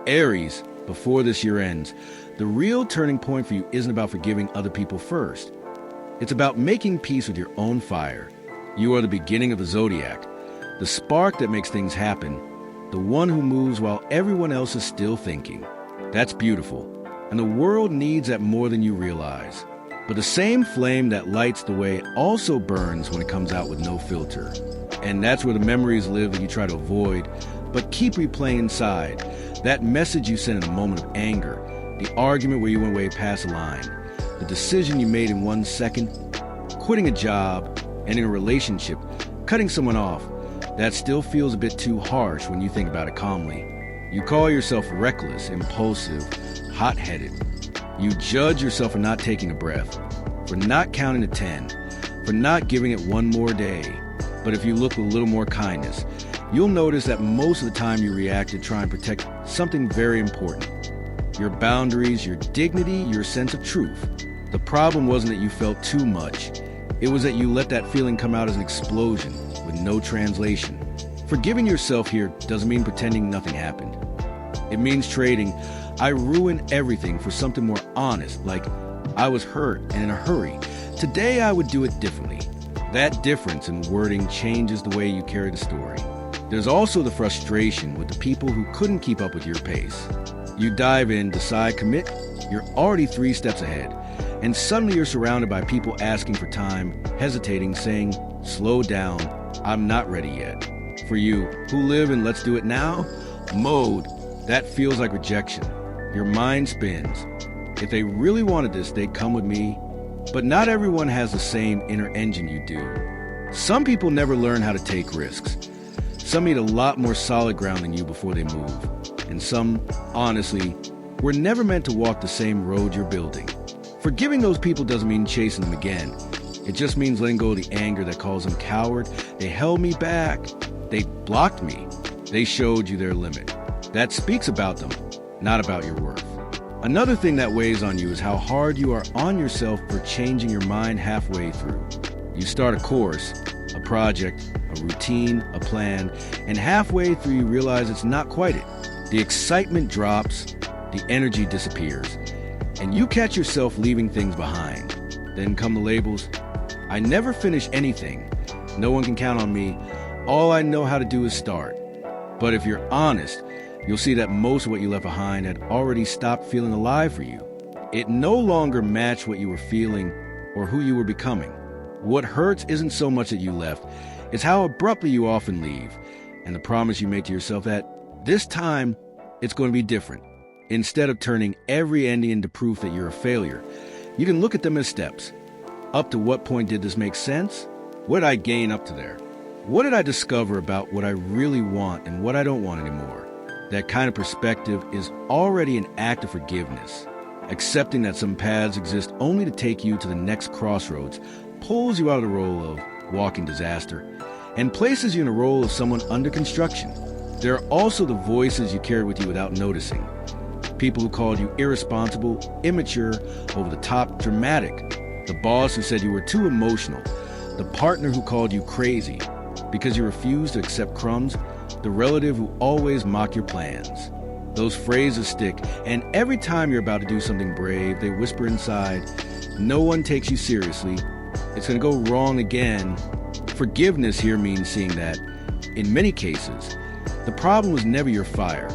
Aries, before this year ends, the real turning point for you isn't about forgiving other people first. It's about making peace with your own fire. You are the beginning of the Zodiac, the spark that makes things happen, the one who moves while everyone else is still thinking. That's beautiful, and the world needs that more than you realize. But the same flame that lights the way also burns when it comes out with no filter. And that's where the memories live that you try to avoid, but keep replaying inside. That message you sent in a moment of anger, the argument where you went way past the line, the decision you made in 1 second, quitting a job, and in a relationship, cutting someone off, that still feels a bit too harsh when you think about it calmly. You call yourself reckless, impulsive, hot-headed. You judge yourself for not taking a breath, for not counting to 10, for not giving it one more day. But if you look with a little more kindness, you'll notice that most of the time you react to try and protect something very important. Your boundaries, your dignity, your sense of truth. The problem wasn't that you felt too much. It was that you let that feeling come out as an explosion with no translation. Forgiving yourself here doesn't mean pretending nothing happened. It means trading, I ruined everything, for something more honest, like I was hurt and in a hurry. Today I would do it differently. That difference in wording changes the way you carry the story. There's also the frustration with the people who couldn't keep up with your pace. You dive in, decide, commit, you're already 3 steps ahead. And suddenly you're surrounded by people asking for time, hesitating, saying, slow down, I'm not ready yet. For you, who live in let's do it now mode, that feels like rejection. Your mind spins. If they really wanted this, they'd come with me. But not everyone has the same inner engine you do. Some people never learn how to take risks. Some need a lot more solid ground than you before they move. And some, honestly, were never meant to walk the same road you're building. Forgiving those people doesn't mean chasing them again. It just means letting go of the anger that calls them coward. They held me back. They blocked me. They showed you their limit. That speaks about them, not about your worth. Another thing that weighs on you is how hard you are on yourself for changing your mind halfway through. You start a course, a project, a routine, a plan, and halfway through you realize it's not quite it. The excitement drops, the energy disappears, and you catch yourself leaving things behind. Then come the labels. I never finish anything. No one can count on me. All I know how to do is start. But if you're honest, you'll see that most of what you left behind had already stopped feeling alive for you. It no longer matched what you were feeling or who you were becoming. What hurts isn't so much that you left, it's how abruptly you often leave, and the promise you make to yourself that this time it's going to be different. Instead of turning every ending into proof that you're a failure, you can look at them as steps. Up to what point did this make sense? What did I gain up to there? What did I discover about what I really want and what I don't want anymore? That kind of perspective is already an act of forgiveness. Accepting that some paths exist only to take you to the next crossroads pulls you out of the role of walking disaster and places you in a role of someone under construction. There are also the voices you carry with you without noticing. People who called you irresponsible, immature, over the top, dramatic. The boss who said you were too emotional. The partner who called you crazy because you refused to accept crumbs. The relative who always mocked your plans. Those phrases stick, and every time you're about to do something brave, they whisper inside, no one takes you seriously. It's going to go wrong again. Forgiveness here means seeing that, in many cases, the problem was never your fire.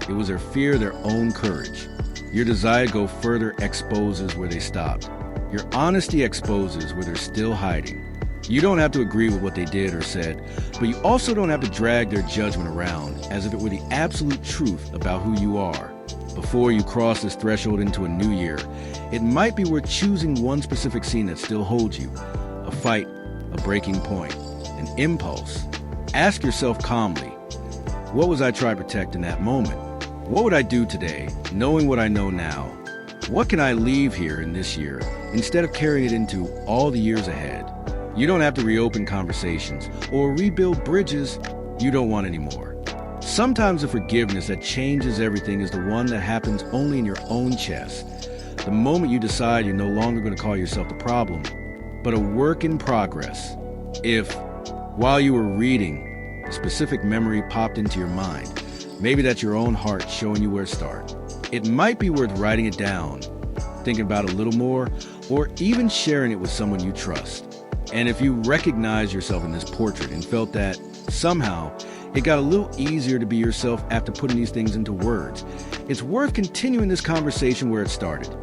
It was their fear, their own courage. Your desire to go further exposes where they stopped. Your honesty exposes where they're still hiding. You don't have to agree with what they did or said, but you also don't have to drag their judgment around as if it were the absolute truth about who you are. Before you cross this threshold into a new year, it might be worth choosing one specific scene that still holds you. A fight, a breaking point, an impulse. Ask yourself calmly, what was I trying to protect in that moment? What would I do today, knowing what I know now? What can I leave here in this year instead of carrying it into all the years ahead? You don't have to reopen conversations or rebuild bridges you don't want anymore. Sometimes the forgiveness that changes everything is the one that happens only in your own chest. The moment you decide you're no longer going to call yourself the problem, but a work in progress. If, while you were reading, a specific memory popped into your mind, Maybe that's your own heart showing you where to start. It might be worth writing it down, thinking about it a little more, or even sharing it with someone you trust. And if you recognize yourself in this portrait and felt that somehow it got a little easier to be yourself after putting these things into words, it's worth continuing this conversation where it started,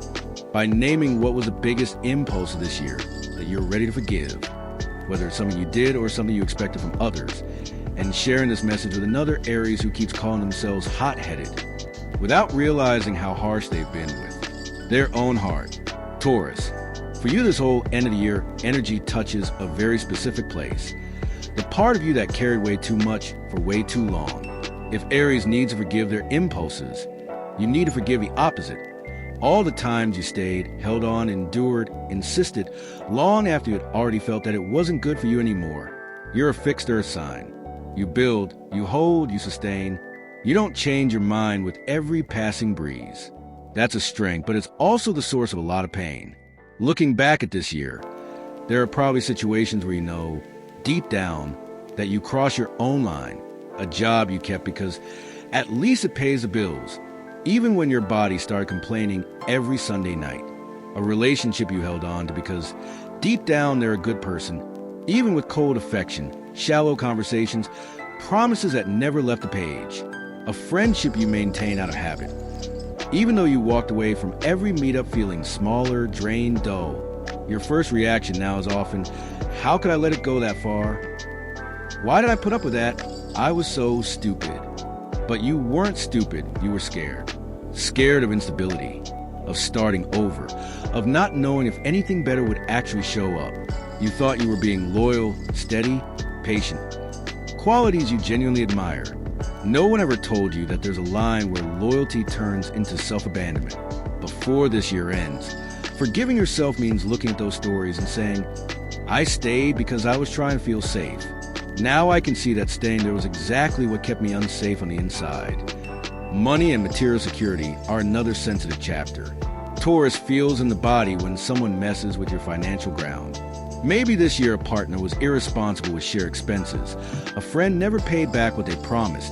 by naming what was the biggest impulse of this year that you're ready to forgive, whether it's something you did or something you expected from others, and sharing this message with another Aries who keeps calling themselves hot-headed without realizing how harsh they've been with their own heart. Taurus, for you this whole end of the year energy touches a very specific place, the part of you that carried way too much for way too long. If Aries needs to forgive their impulses, you need to forgive the opposite. All the times you stayed, held on, endured, insisted, long after you had already felt that it wasn't good for you anymore. You're a fixed earth sign. You build, you hold, you sustain. You don't change your mind with every passing breeze. That's a strength, but it's also the source of a lot of pain. Looking back at this year, there are probably situations where you know, deep down, that you cross your own line. A job you kept because at least it pays the bills, even when your body started complaining every Sunday night. A relationship you held on to because deep down they're a good person, even with cold affection, shallow conversations, promises that never left the page. A friendship you maintain out of habit, even though you walked away from every meetup feeling smaller, drained, dull. Your first reaction now is often, how could I let it go that far? Why did I put up with that? I was so stupid. But you weren't stupid, you were scared. Scared of instability, of starting over, of not knowing if anything better would actually show up. You thought you were being loyal, steady, patient. Qualities you genuinely admire. No one ever told you that there's a line where loyalty turns into self-abandonment. Before this year ends, forgiving yourself means looking at those stories and saying, I stayed because I was trying to feel safe. Now I can see that staying there was exactly what kept me unsafe on the inside. Money and material security are another sensitive chapter. Taurus feels in the body when someone messes with your financial ground. Maybe this year a partner was irresponsible with shared expenses. A friend never paid back what they promised.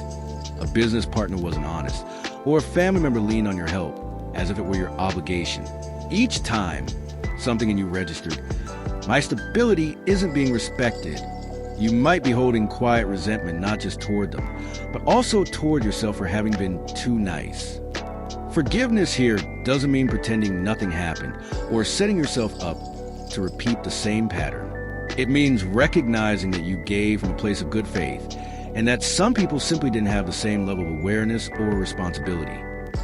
A business partner wasn't honest. Or a family member leaned on your help as if it were your obligation. Each time something in you registered, my stability isn't being respected. You might be holding quiet resentment not just toward them, but also toward yourself for having been too nice. Forgiveness here doesn't mean pretending nothing happened or setting yourself up to repeat the same pattern. It means recognizing that you gave from a place of good faith and that some people simply didn't have the same level of awareness or responsibility.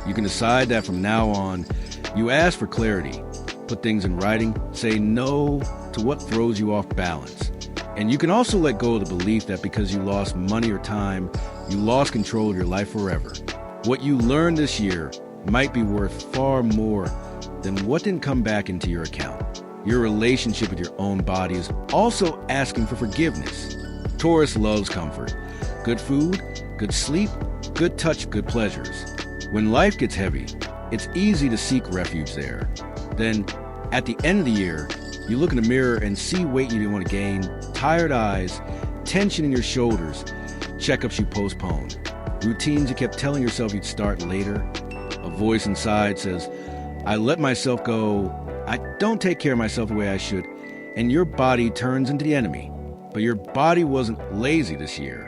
You can decide that from now on, you ask for clarity, put things in writing, say no to what throws you off balance. And you can also let go of the belief that because you lost money or time, you lost control of your life forever. What you learned this year might be worth far more than what didn't come back into your account. Your relationship with your own body is also asking for forgiveness. Taurus loves comfort. Good food, good sleep, good touch, good pleasures. When life gets heavy, it's easy to seek refuge there. Then, at the end of the year, you look in the mirror and see weight you didn't want to gain, tired eyes, tension in your shoulders, checkups you postponed, routines you kept telling yourself you'd start later. A voice inside says, I let myself go, I don't take care of myself the way I should, and your body turns into the enemy. But your body wasn't lazy this year.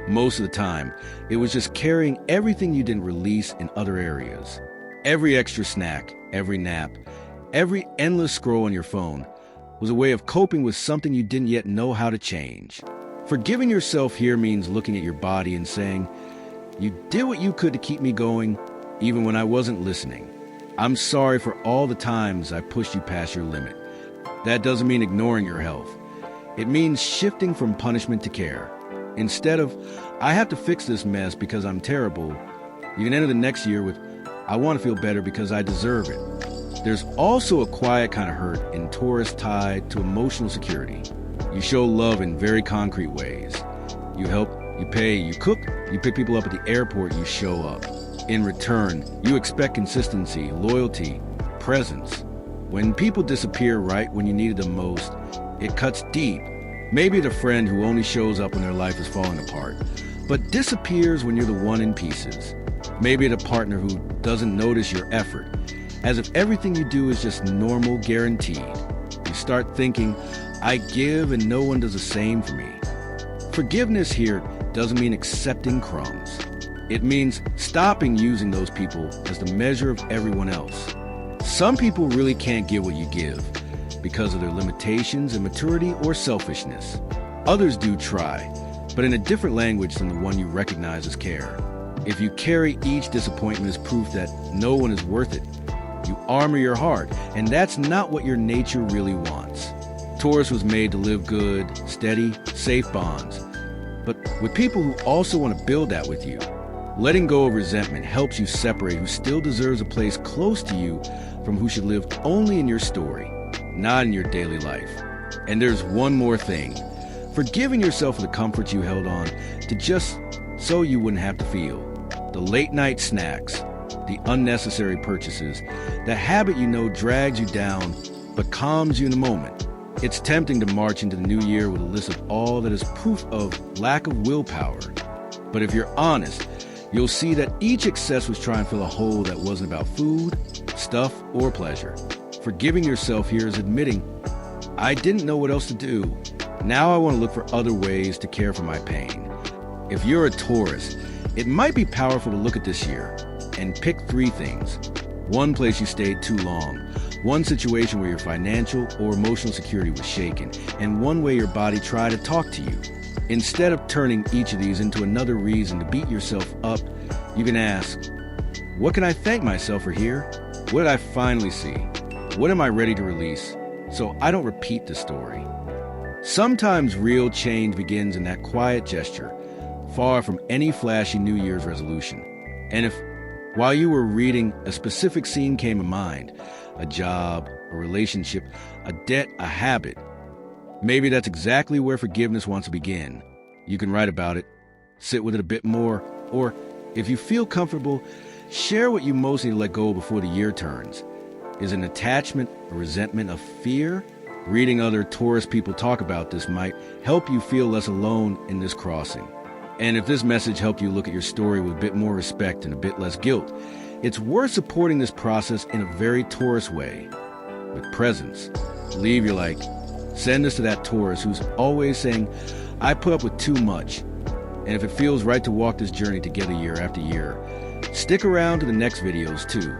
Most of the time, it was just carrying everything you didn't release in other areas. Every extra snack, every nap, every endless scroll on your phone was a way of coping with something you didn't yet know how to change. Forgiving yourself here means looking at your body and saying, you did what you could to keep me going, even when I wasn't listening. I'm sorry for all the times I pushed you past your limit. That doesn't mean ignoring your health. It means shifting from punishment to care. Instead of, I have to fix this mess because I'm terrible, you can enter the next year with, I want to feel better because I deserve it. There's also a quiet kind of hurt in Taurus tied to emotional security. You show love in very concrete ways. You help, you pay, you cook, you pick people up at the airport, you show up. In return, you expect consistency, loyalty, presence. When people disappear right when you needed them most, it cuts deep. Maybe the friend who only shows up when their life is falling apart, but disappears when you're the one in pieces. Maybe at a partner who doesn't notice your effort, as if everything you do is just normal, guaranteed. You start thinking, I give and no one does the same for me. Forgiveness here doesn't mean accepting crumbs. It means stopping using those people as the measure of everyone else. Some people really can't give what you give because of their limitations, immaturity, or selfishness. Others do try, but in a different language than the one you recognize as care. If you carry each disappointment as proof that no one is worth it, you armor your heart, and that's not what your nature really wants. Taurus was made to live good, steady, safe bonds, but with people who also want to build that with you. Letting go of resentment helps you separate who still deserves a place close to you from who should live only in your story, not in your daily life. And there's one more thing. Forgiving yourself for the comforts you held on to just so you wouldn't have to feel. The late night snacks, the unnecessary purchases, the habit you know drags you down but calms you in the moment. It's tempting to march into the new year with a list of all that is proof of lack of willpower. But if you're honest, you'll see that each excess was trying to fill a hole that wasn't about food, stuff, or pleasure. Forgiving yourself here is admitting, I didn't know what else to do. Now I want to look for other ways to care for my pain. If you're a Taurus, it might be powerful to look at this year and pick 3 things. One place you stayed too long, one situation where your financial or emotional security was shaken, and one way your body tried to talk to you. Instead of turning each of these into another reason to beat yourself up, you can ask, what can I thank myself for here? What did I finally see? What am I ready to release so I don't repeat the story? Sometimes real change begins in that quiet gesture, far from any flashy New Year's resolution. And if, while you were reading, a specific scene came to mind, a job, a relationship, a debt, a habit, maybe that's exactly where forgiveness wants to begin. You can write about it, sit with it a bit more, or if you feel comfortable, share what you most need to let go before the year turns. Is an attachment, a resentment, a fear? Reading other Taurus people talk about this might help you feel less alone in this crossing. And if this message helped you look at your story with a bit more respect and a bit less guilt, it's worth supporting this process in a very Taurus way. With presence. Leave your like. Send this to that Taurus who's always saying, I put up with too much. And if it feels right to walk this journey together year after year, stick around to the next videos too.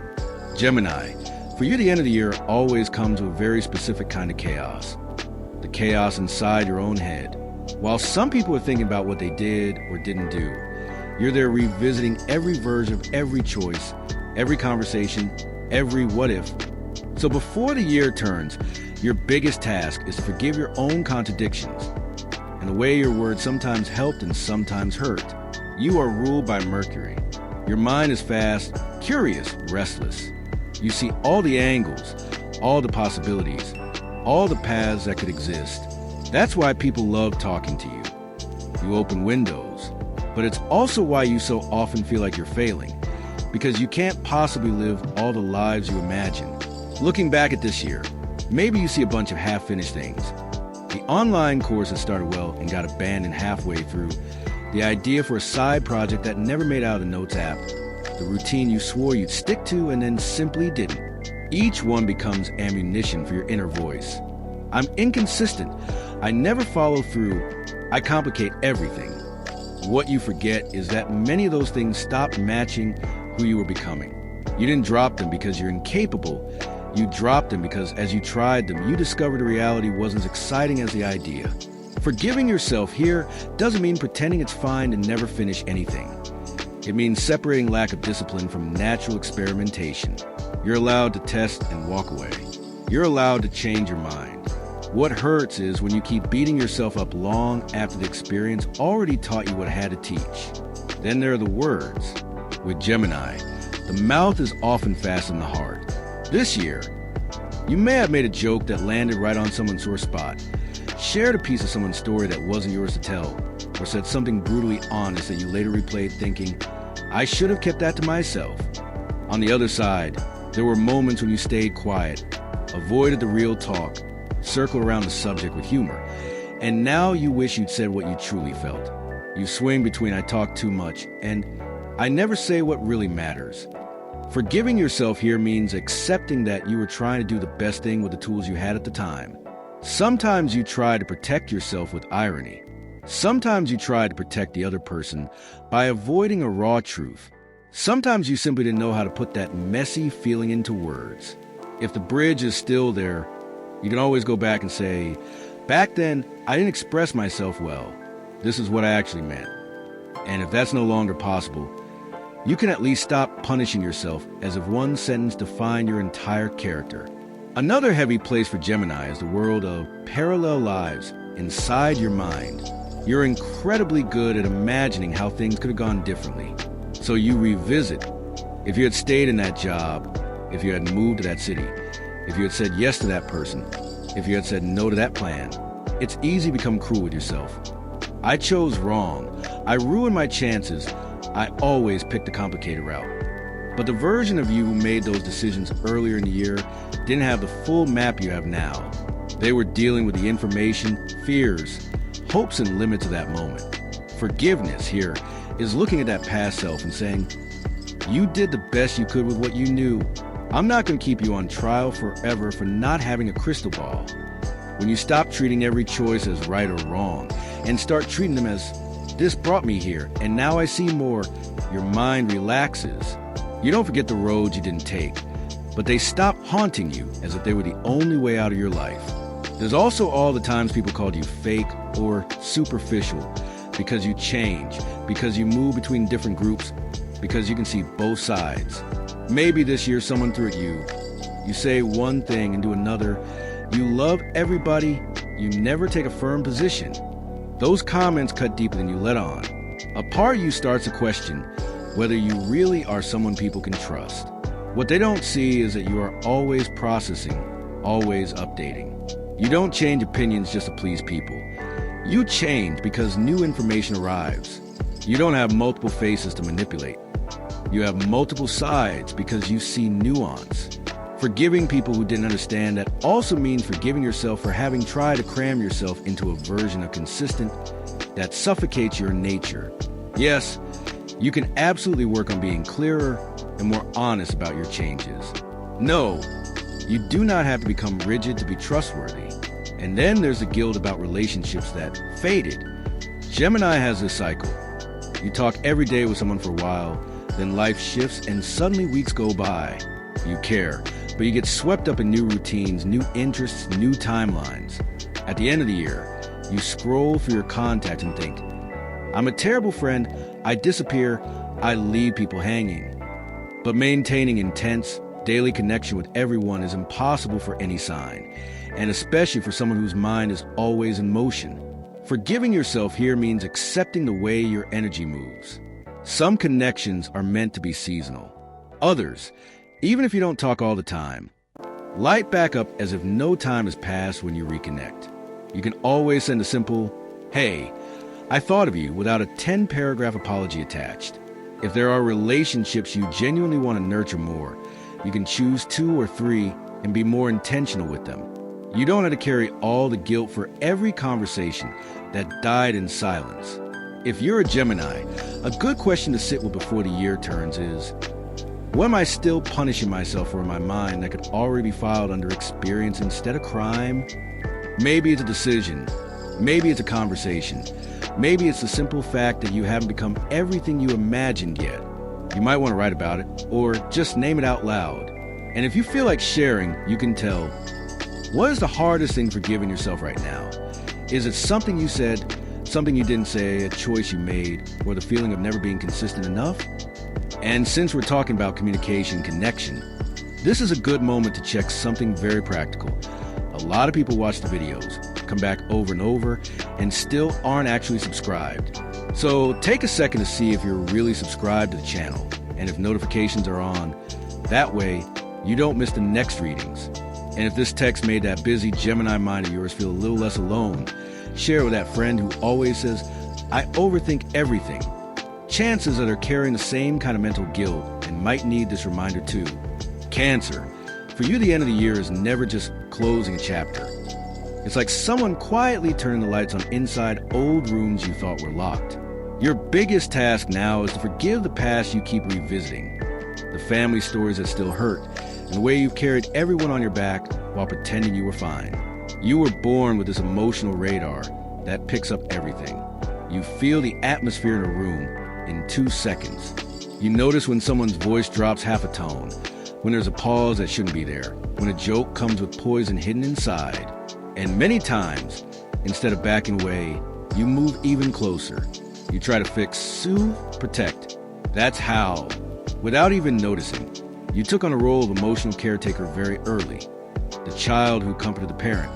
Gemini, for you the end of the year always comes with a very specific kind of chaos. The chaos inside your own head. While some people are thinking about what they did or didn't do, you're there revisiting every version of every choice, every conversation, every what if. So before the year turns, your biggest task is to forgive your own contradictions and the way your words sometimes helped and sometimes hurt. You are ruled by Mercury. Your mind is fast, curious, restless. You see all the angles, all the possibilities, all the paths that could exist. That's why people love talking to you. You open windows, but it's also why you so often feel like you're failing, because you can't possibly live all the lives you imagine. Looking back at this year, maybe you see a bunch of half-finished things. The online course that started well and got abandoned halfway through, the idea for a side project that never made out of the Notes app, the routine you swore you'd stick to and then simply didn't. Each one becomes ammunition for your inner voice. I'm inconsistent. I never follow through. I complicate everything. What you forget is that many of those things stopped matching who you were becoming. You didn't drop them because you're incapable. You dropped them because as you tried them, you discovered the reality wasn't as exciting as the idea. Forgiving yourself here doesn't mean pretending it's fine to never finish anything. It means separating lack of discipline from natural experimentation. You're allowed to test and walk away. You're allowed to change your mind. What hurts is when you keep beating yourself up long after the experience already taught you what it had to teach. Then there are the words. With Gemini, the mouth is often faster than the heart. This year, you may have made a joke that landed right on someone's sore spot, shared a piece of someone's story that wasn't yours to tell, or said something brutally honest that you later replayed thinking, I should have kept that to myself. On the other side, there were moments when you stayed quiet, avoided the real talk, circled around the subject with humor, and now you wish you'd said what you truly felt. You swing between I talk too much and I never say what really matters. Forgiving yourself here means accepting that you were trying to do the best thing with the tools you had at the time. Sometimes you try to protect yourself with irony. Sometimes you try to protect the other person by avoiding a raw truth. Sometimes you simply didn't know how to put that messy feeling into words. If the bridge is still there, you can always go back and say, back then, I didn't express myself well. This is what I actually meant. And if that's no longer possible, you can at least stop punishing yourself as if one sentence defined your entire character. Another heavy place for Gemini is the world of parallel lives inside your mind. You're incredibly good at imagining how things could have gone differently. So you revisit. If you had stayed in that job, if you had moved to that city, if you had said yes to that person, if you had said no to that plan, it's easy to become cruel with yourself. I chose wrong. I ruined my chances. I always picked the complicated route. But the version of you who made those decisions earlier in the year didn't have the full map you have now. They were dealing with the information, fears, hopes, and limits of that moment. Forgiveness here is looking at that past self and saying, you did the best you could with what you knew. I'm not going to keep you on trial forever for not having a crystal ball. When you stop treating every choice as right or wrong and start treating them as, this brought me here, and now I see more, your mind relaxes. You don't forget the roads you didn't take, but they stop haunting you as if they were the only way out of your life. There's also all the times people called you fake or superficial because you change, because you move between different groups, because you can see both sides. Maybe this year someone threw at you. You say one thing and do another. You love everybody. You never take a firm position. Those comments cut deeper than you let on. A part of you starts to question whether you really are someone people can trust. What they don't see is that you are always processing, always updating. You don't change opinions just to please people. You change because new information arrives. You don't have multiple faces to manipulate. You have multiple sides because you see nuance. Forgiving people who didn't understand that also means forgiving yourself for having tried to cram yourself into a version of consistent that suffocates your nature. Yes, you can absolutely work on being clearer and more honest about your changes. No, you do not have to become rigid to be trustworthy. And then there's the guilt about relationships that faded. Gemini has this cycle. You talk every day with someone for a while, then life shifts and suddenly weeks go by. You care, but you get swept up in new routines, new interests, new timelines. At the end of the year, you scroll through your contacts and think, I'm a terrible friend, I disappear, I leave people hanging. But maintaining intense, daily connection with everyone is impossible for any sign, and especially for someone whose mind is always in motion. Forgiving yourself here means accepting the way your energy moves. Some connections are meant to be seasonal. Others, even if you don't talk all the time, light back up as if no time has passed when you reconnect. You can always send a simple, hey, I thought of you without a 10-paragraph apology attached. If there are relationships you genuinely want to nurture more, you can choose 2 or 3 and be more intentional with them. You don't have to carry all the guilt for every conversation that died in silence. If you're a Gemini, a good question to sit with before the year turns is, what am I still punishing myself for in my mind that could already be filed under experience instead of crime? Maybe it's a decision. Maybe it's a conversation. Maybe it's the simple fact that you haven't become everything you imagined yet. You might want to write about it, or just name it out loud. And if you feel like sharing, you can tell, what is the hardest thing forgiving yourself right now? Is it something you said, something you didn't say, a choice you made, or the feeling of never being consistent enough? And since we're talking about communication, connection, this is a good moment to check something very practical. A lot of people watch the videos, come back over and over, and still aren't actually subscribed. So take a second to see if you're really subscribed to the channel, and if notifications are on. That way, you don't miss the next readings. And if this text made that busy Gemini mind of yours feel a little less alone, share it with that friend who always says, I overthink everything. Chances that are carrying the same kind of mental guilt and might need this reminder too. Cancer. For you, the end of the year is never just closing a chapter. It's like someone quietly turning the lights on inside old rooms you thought were locked. Your biggest task now is to forgive the past you keep revisiting, the family stories that still hurt, and the way you've carried everyone on your back while pretending you were fine. You were born with this emotional radar that picks up everything. You feel the atmosphere in a room in 2 seconds. You notice when someone's voice drops half a tone, when there's a pause that shouldn't be there, when a joke comes with poison hidden inside. And many times, instead of backing away, you move even closer. You try to fix, soothe, protect. That's how, without even noticing, you took on a role of emotional caretaker very early. The child who comforted the parent,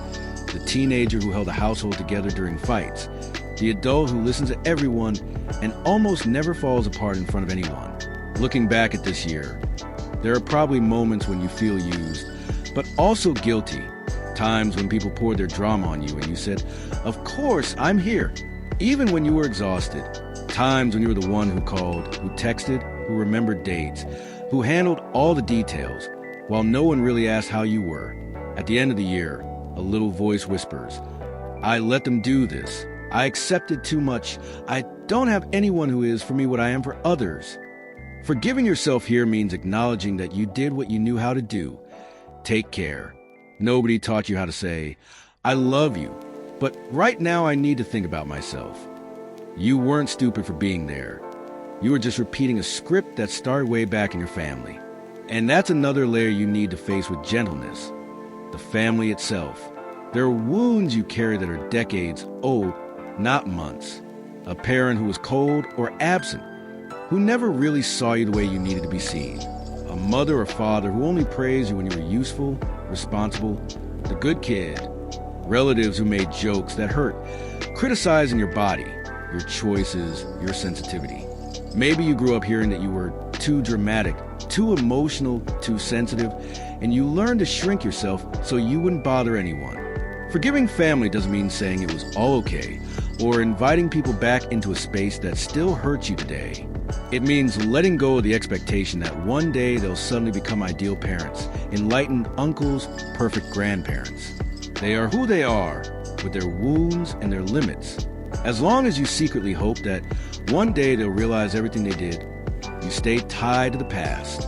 the teenager who held the household together during fights, the adult who listens to everyone and almost never falls apart in front of anyone. Looking back at this year, there are probably moments when you feel used, but also guilty. Times when people poured their drama on you and you said, "Of course, I'm here," even when you were exhausted. Times when you were the one who called, who texted, who remembered dates, who handled all the details, while no one really asked how you were. At the end of the year, a little voice whispers, "I let them do this. I accepted too much. I don't have anyone who is for me what I am for others." Forgiving yourself here means acknowledging that you did what you knew how to do. Take care. Nobody taught you how to say, "I love you, but right now I need to think about myself." You weren't stupid for being there. You were just repeating a script that started way back in your family. And that's another layer you need to face with gentleness. The family itself. There are wounds you carry that are decades old, not months. A parent who was cold or absent, who never really saw you the way you needed to be seen. A mother or father who only praised you when you were useful, responsible, the good kid. Relatives who made jokes that hurt, criticizing your body, your choices, your sensitivity. Maybe you grew up hearing that you were too dramatic, too emotional, too sensitive, and you learned to shrink yourself so you wouldn't bother anyone. Forgiving family doesn't mean saying it was all okay, or inviting people back into a space that still hurts you today. It means letting go of the expectation that one day they'll suddenly become ideal parents, enlightened uncles, perfect grandparents. They are who they are, with their wounds and their limits. As long as you secretly hope that one day they'll realize everything they did, you stay tied to the past.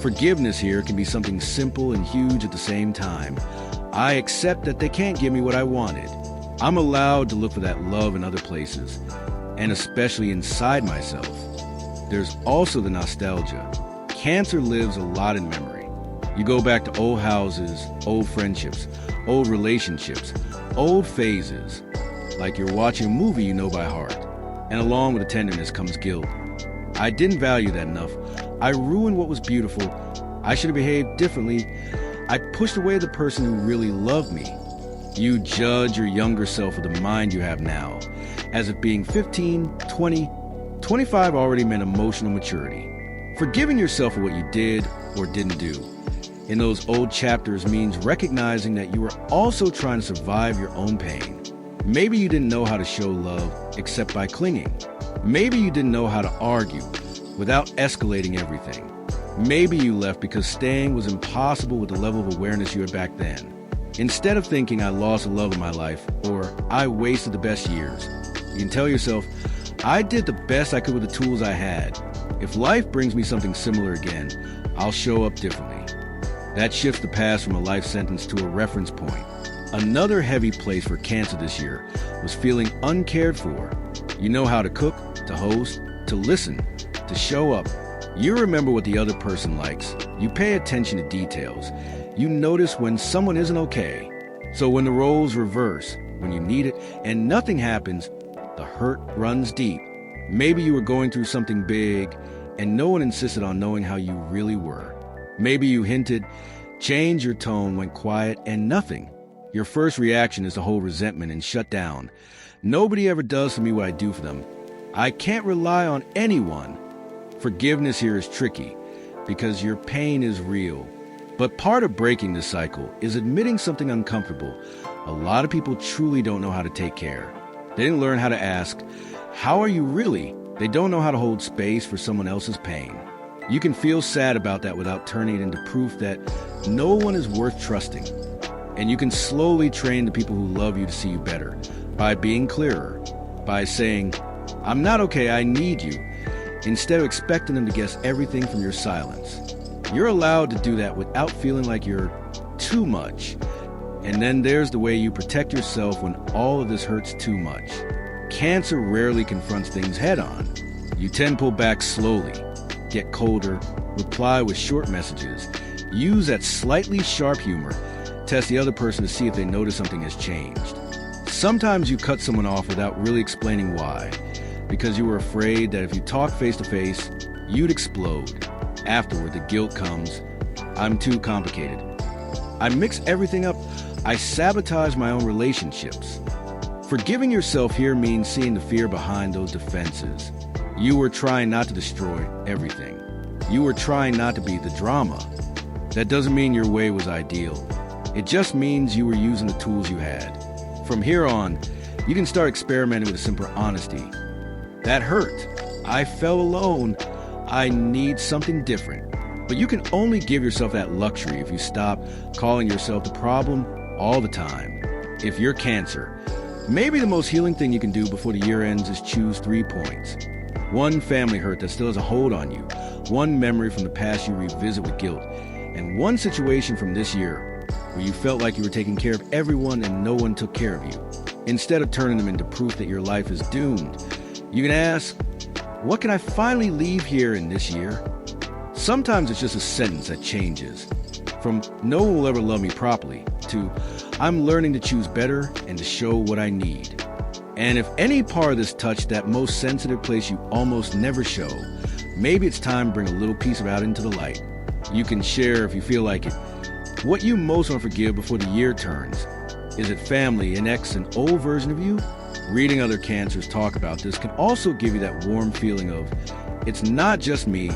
Forgiveness here can be something simple and huge at the same time. I accept that they can't give me what I wanted. I'm allowed to look for that love in other places, and especially inside myself. There's also the nostalgia. Cancer lives a lot in memory. You go back to old houses, old friendships, old relationships, old phases. Like you're watching a movie you know by heart. And along with the tenderness comes guilt. I didn't value that enough. I ruined what was beautiful. I should have behaved differently. I pushed away the person who really loved me. You judge your younger self with the mind you have now, as if being 15, 20, 25 already meant emotional maturity. Forgiving yourself for what you did or didn't do in those old chapters means recognizing that you were also trying to survive your own pain. Maybe you didn't know how to show love except by clinging. Maybe you didn't know how to argue without escalating everything. Maybe you left because staying was impossible with the level of awareness you had back then. Instead of thinking I lost the love of my life or I wasted the best years, you can tell yourself, I did the best I could with the tools I had. If life brings me something similar again, I'll show up differently. That shifts the past from a life sentence to a reference point. Another heavy place for Cancer this year was feeling uncared for. You know how to cook, to host, to listen, to show up. You remember what the other person likes. You pay attention to details. You notice when someone isn't okay. So when the roles reverse, when you need it and nothing happens, the hurt runs deep. Maybe you were going through something big and no one insisted on knowing how you really were. Maybe you hinted, changed your tone, went quiet, and nothing. Your first reaction is to hold resentment and shut down. Nobody ever does for me what I do for them. I can't rely on anyone. Forgiveness here is tricky because your pain is real. But part of breaking this cycle is admitting something uncomfortable. A lot of people truly don't know how to take care. They didn't learn how to ask, how are you really? They don't know how to hold space for someone else's pain. You can feel sad about that without turning it into proof that no one is worth trusting. And you can slowly train the people who love you to see you better by being clearer, by saying, I'm not okay, I need you, instead of expecting them to guess everything from your silence. You're allowed to do that without feeling like you're too much. And then there's the way you protect yourself when all of this hurts too much. Cancer rarely confronts things head-on. You tend to pull back slowly, get colder, reply with short messages, use that slightly sharp humor, test the other person to see if they notice something has changed. Sometimes you cut someone off without really explaining why, because you were afraid that if you talked face-to-face, you'd explode. Afterward, the guilt comes. I'm too complicated. I mix everything up. I sabotage my own relationships. Forgiving yourself here means seeing the fear behind those defenses. You were trying not to destroy everything. You were trying not to be the drama. That doesn't mean your way was ideal. It just means you were using the tools you had. From here on, you can start experimenting with simple honesty. That hurt. I felt alone. I need something different. But you can only give yourself that luxury if you stop calling yourself the problem all the time. If you're Cancer, maybe the most healing thing you can do before the year ends is choose 3 points. One family hurt that still has a hold on you, one memory from the past you revisit with guilt, and one situation from this year where you felt like you were taking care of everyone and no one took care of you. Instead of turning them into proof that your life is doomed, you can ask, what can I finally leave here in this year? Sometimes it's just a sentence that changes. From no one will ever love me properly to I'm learning to choose better and to show what I need. And if any part of this touched that most sensitive place you almost never show, maybe it's time to bring a little piece of it out into the light. You can share if you feel like it. What you most want to forgive before the year turns. Is it family, an ex, an old version of you? Reading other Cancers talk about this can also give you that warm feeling of, it's not just me.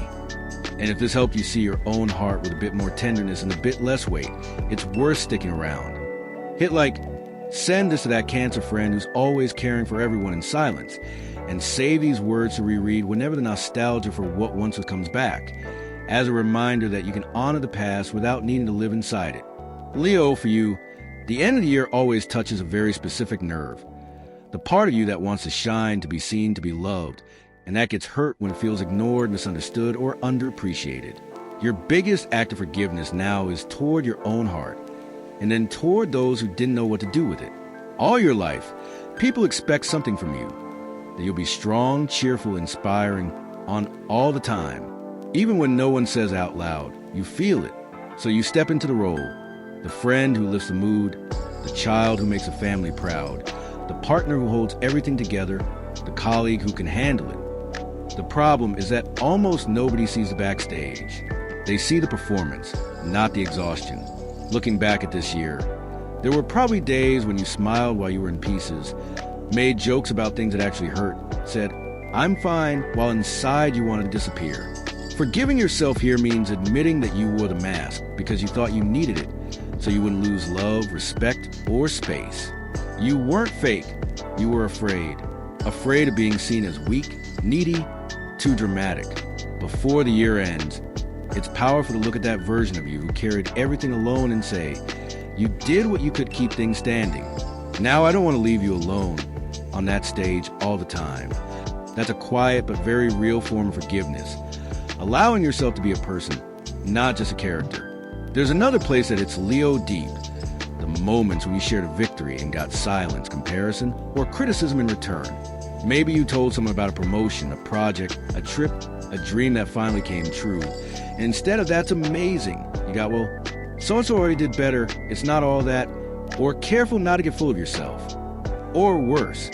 And if this helped you see your own heart with a bit more tenderness and a bit less weight, it's worth sticking around. Hit like, send this to that Cancer friend who's always caring for everyone in silence, and save these words to reread whenever the nostalgia for what once was comes back, as a reminder that you can honor the past without needing to live inside it. Leo, for you, the end of the year always touches a very specific nerve. The part of you that wants to shine, to be seen, to be loved, and that gets hurt when it feels ignored, misunderstood, or underappreciated. Your biggest act of forgiveness now is toward your own heart, and then toward those who didn't know what to do with it. All your life, people expect something from you, that you'll be strong, cheerful, inspiring, on all the time. Even when no one says out loud, you feel it. So you step into the role, the friend who lifts the mood, the child who makes a family proud, the partner who holds everything together, the colleague who can handle it. The problem is that almost nobody sees the backstage. They see the performance, not the exhaustion. Looking back at this year, there were probably days when you smiled while you were in pieces, made jokes about things that actually hurt, said, I'm fine, while inside you wanted to disappear. Forgiving yourself here means admitting that you wore the mask because you thought you needed it, so you wouldn't lose love, respect, or space. You weren't fake, you were afraid. Afraid of being seen as weak, needy, too dramatic. Before the year ends, it's powerful to look at that version of you who carried everything alone and say, you did what you could keep things standing. Now I don't want to leave you alone on that stage all the time. That's a quiet but very real form of forgiveness. Allowing yourself to be a person, not just a character. There's another place that it's Leo deep. The moments when you shared a victory and got silence, comparison, or criticism in return. Maybe you told someone about a promotion, a project, a trip, a dream that finally came true. And instead of that's amazing, you got, well, so-and-so already did better, it's not all that, or careful not to get full of yourself. Or worse,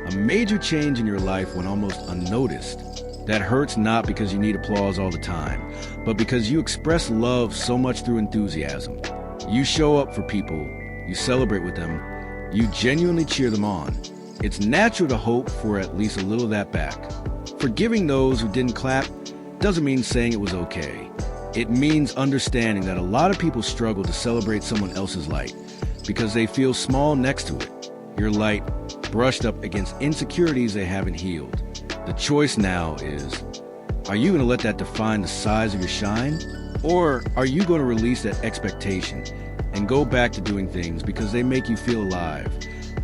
a major change in your life went almost unnoticed. That hurts not because you need applause all the time, but because you express love so much through enthusiasm. You show up for people, you celebrate with them, you genuinely cheer them on. It's natural to hope for at least a little of that back. Forgiving those who didn't clap doesn't mean saying it was okay. It means understanding that a lot of people struggle to celebrate someone else's light because they feel small next to it. Your light brushed up against insecurities they haven't healed. The choice now is, are you going to let that define the size of your shine? Or are you going to release that expectation and go back to doing things because they make you feel alive,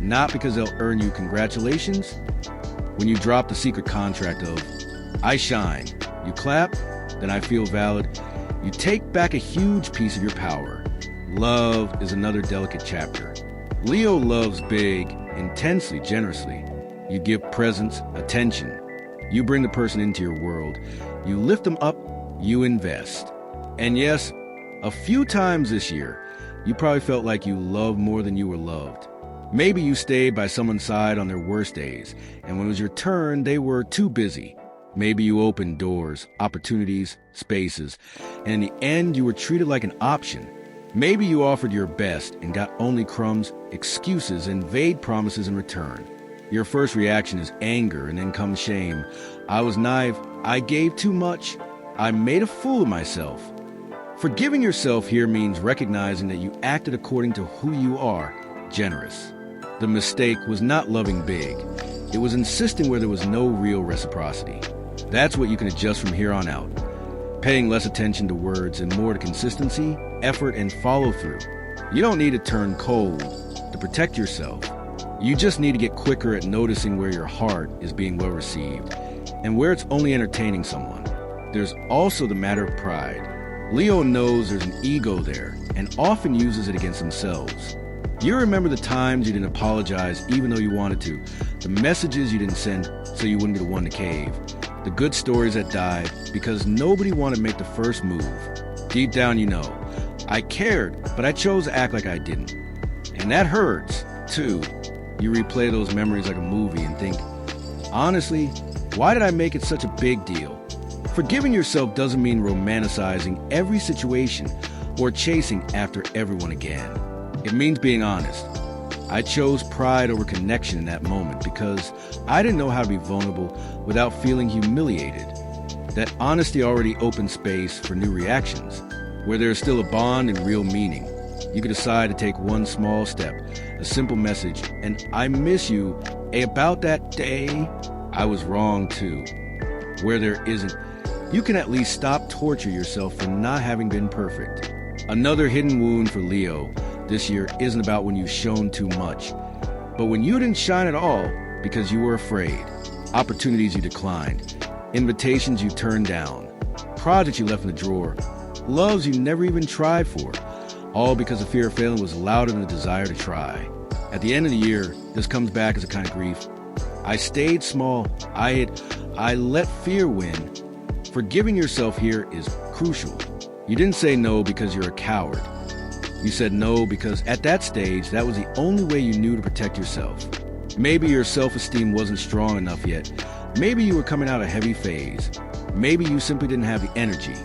not because they'll earn you congratulations? When you drop the secret contract of, I shine, you clap, then I feel valid, you take back a huge piece of your power. Love is another delicate chapter. Leo loves big, intensely, generously. You give presents, attention. You bring the person into your world. You lift them up, you invest. And yes, a few times this year, you probably felt like you loved more than you were loved. Maybe you stayed by someone's side on their worst days, and when it was your turn, they were too busy. Maybe you opened doors, opportunities, spaces, and in the end, you were treated like an option. Maybe you offered your best and got only crumbs, excuses, and vague promises in return. Your first reaction is anger, and then comes shame. I was naive. I gave too much. I made a fool of myself. Forgiving yourself here means recognizing that you acted according to who you are, generous. The mistake was not loving big. It was insisting where there was no real reciprocity. That's what you can adjust from here on out. Paying less attention to words and more to consistency, effort, and follow-through. You don't need to turn cold to protect yourself. You just need to get quicker at noticing where your heart is being well received and where it's only entertaining someone. There's also the matter of pride. Leo knows there's an ego there and often uses it against themselves. You remember the times you didn't apologize even though you wanted to, the messages you didn't send so you wouldn't be the one to cave, the good stories that died because nobody wanted to make the first move. Deep down you know, I cared, but I chose to act like I didn't. And that hurts, too. You replay those memories like a movie and think, honestly, why did I make it such a big deal? Forgiving yourself doesn't mean romanticizing every situation or chasing after everyone again. It means being honest. I chose pride over connection in that moment because I didn't know how to be vulnerable without feeling humiliated. That honesty already opened space for new reactions, where there's still a bond and real meaning. You could decide to take one small step, a simple message, and I miss you, about that day, I was wrong too. Where there isn't, you can at least stop torturing yourself for not having been perfect. Another hidden wound for Leo this year isn't about when you've shown too much, but when you didn't shine at all because you were afraid. Opportunities you declined, invitations you turned down, projects you left in the drawer, loves you never even tried for, all because the fear of failing was louder than the desire to try. At the end of the year, this comes back as a kind of grief. I stayed small. I let fear win. Forgiving yourself here is crucial. You didn't say no because you're a coward. You said no because at that stage, that was the only way you knew to protect yourself. Maybe your self-esteem wasn't strong enough yet. Maybe you were coming out of a heavy phase. Maybe you simply didn't have the energy.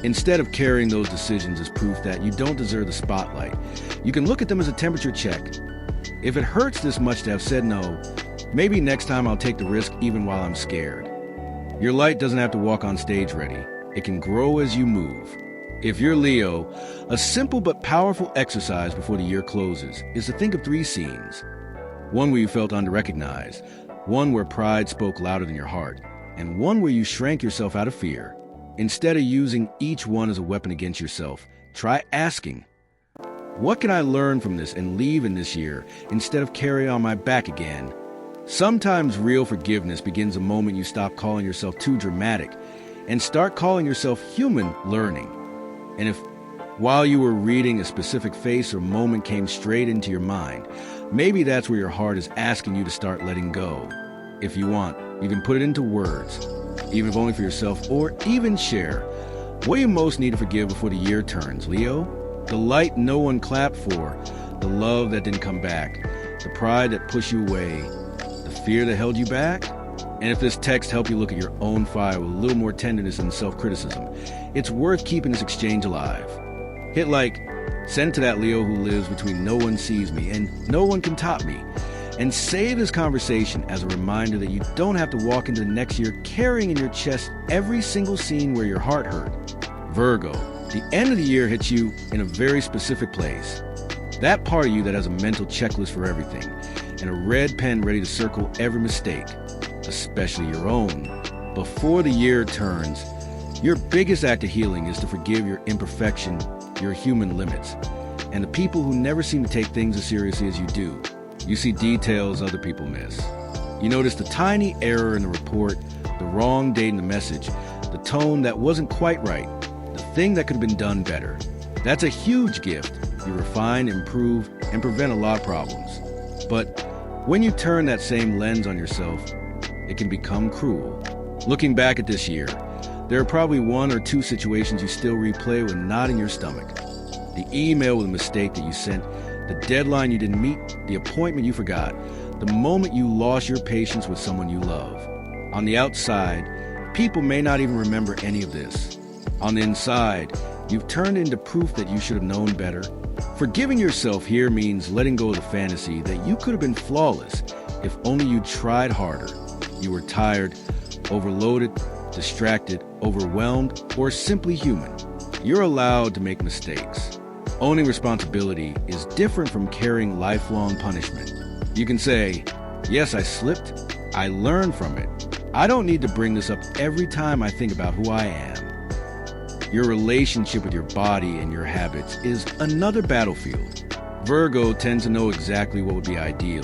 Instead of carrying those decisions as proof that you don't deserve the spotlight, you can look at them as a temperature check. If it hurts this much to have said no, maybe next time I'll take the risk even while I'm scared. Your light doesn't have to walk on stage ready. It can grow as you move. If you're Leo, a simple but powerful exercise before the year closes is to think of 3 scenes. One where you felt underrecognized, one where pride spoke louder than your heart, and one where you shrank yourself out of fear. Instead of using each one as a weapon against yourself, try asking, what can I learn from this and leave in this year instead of carry on my back again? Sometimes real forgiveness begins the moment you stop calling yourself too dramatic and start calling yourself human learning. And if, while you were reading, a specific face or moment came straight into your mind, maybe that's where your heart is asking you to start letting go. If you want, you can put it into words, even if only for yourself, or even share. What you most need to forgive before the year turns, Leo? The light no one clapped for, the love that didn't come back, the pride that pushed you away, the fear that held you back? And if this text helped you look at your own fire with a little more tenderness and self-criticism, it's worth keeping this exchange alive. Hit like, send it to that Leo who lives between no one sees me and no one can top me, and save this conversation as a reminder that you don't have to walk into the next year carrying in your chest every single scene where your heart hurt. Virgo, the end of the year hits you in a very specific place. That part of you that has a mental checklist for everything, and a red pen ready to circle every mistake, especially your own. Before the year turns, your biggest act of healing is to forgive your imperfection, your human limits, and the people who never seem to take things as seriously as you do. You see details other people miss. You notice the tiny error in the report, the wrong date in the message, the tone that wasn't quite right, the thing that could have been done better. That's a huge gift. You refine, improve, and prevent a lot of problems. But when you turn that same lens on yourself, it can become cruel. Looking back at this year, there are probably 1 or 2 situations you still replay with a knot in your stomach. The email with a mistake that you sent, the deadline you didn't meet, the appointment you forgot, the moment you lost your patience with someone you love. On the outside, people may not even remember any of this. On the inside, you've turned into proof that you should have known better. Forgiving yourself here means letting go of the fantasy that you could have been flawless if only you tried harder. You were tired, overloaded, distracted, overwhelmed, or simply human. You're allowed to make mistakes. Owning responsibility is different from carrying lifelong punishment. You can say, yes, I slipped. I learned from it. I don't need to bring this up every time I think about who I am. Your relationship with your body and your habits is another battlefield. Virgo tends to know exactly what would be ideal.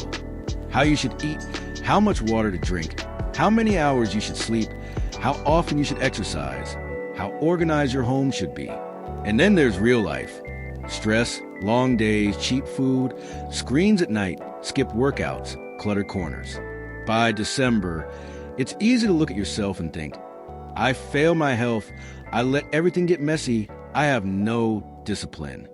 How you should eat, how much water to drink, how many hours you should sleep, how often you should exercise, how organized your home should be. And then there's real life. Stress, long days, cheap food, screens at night, skipped workouts, cluttered corners. By December, it's easy to look at yourself and think, I fail my health, I let everything get messy, I have no discipline.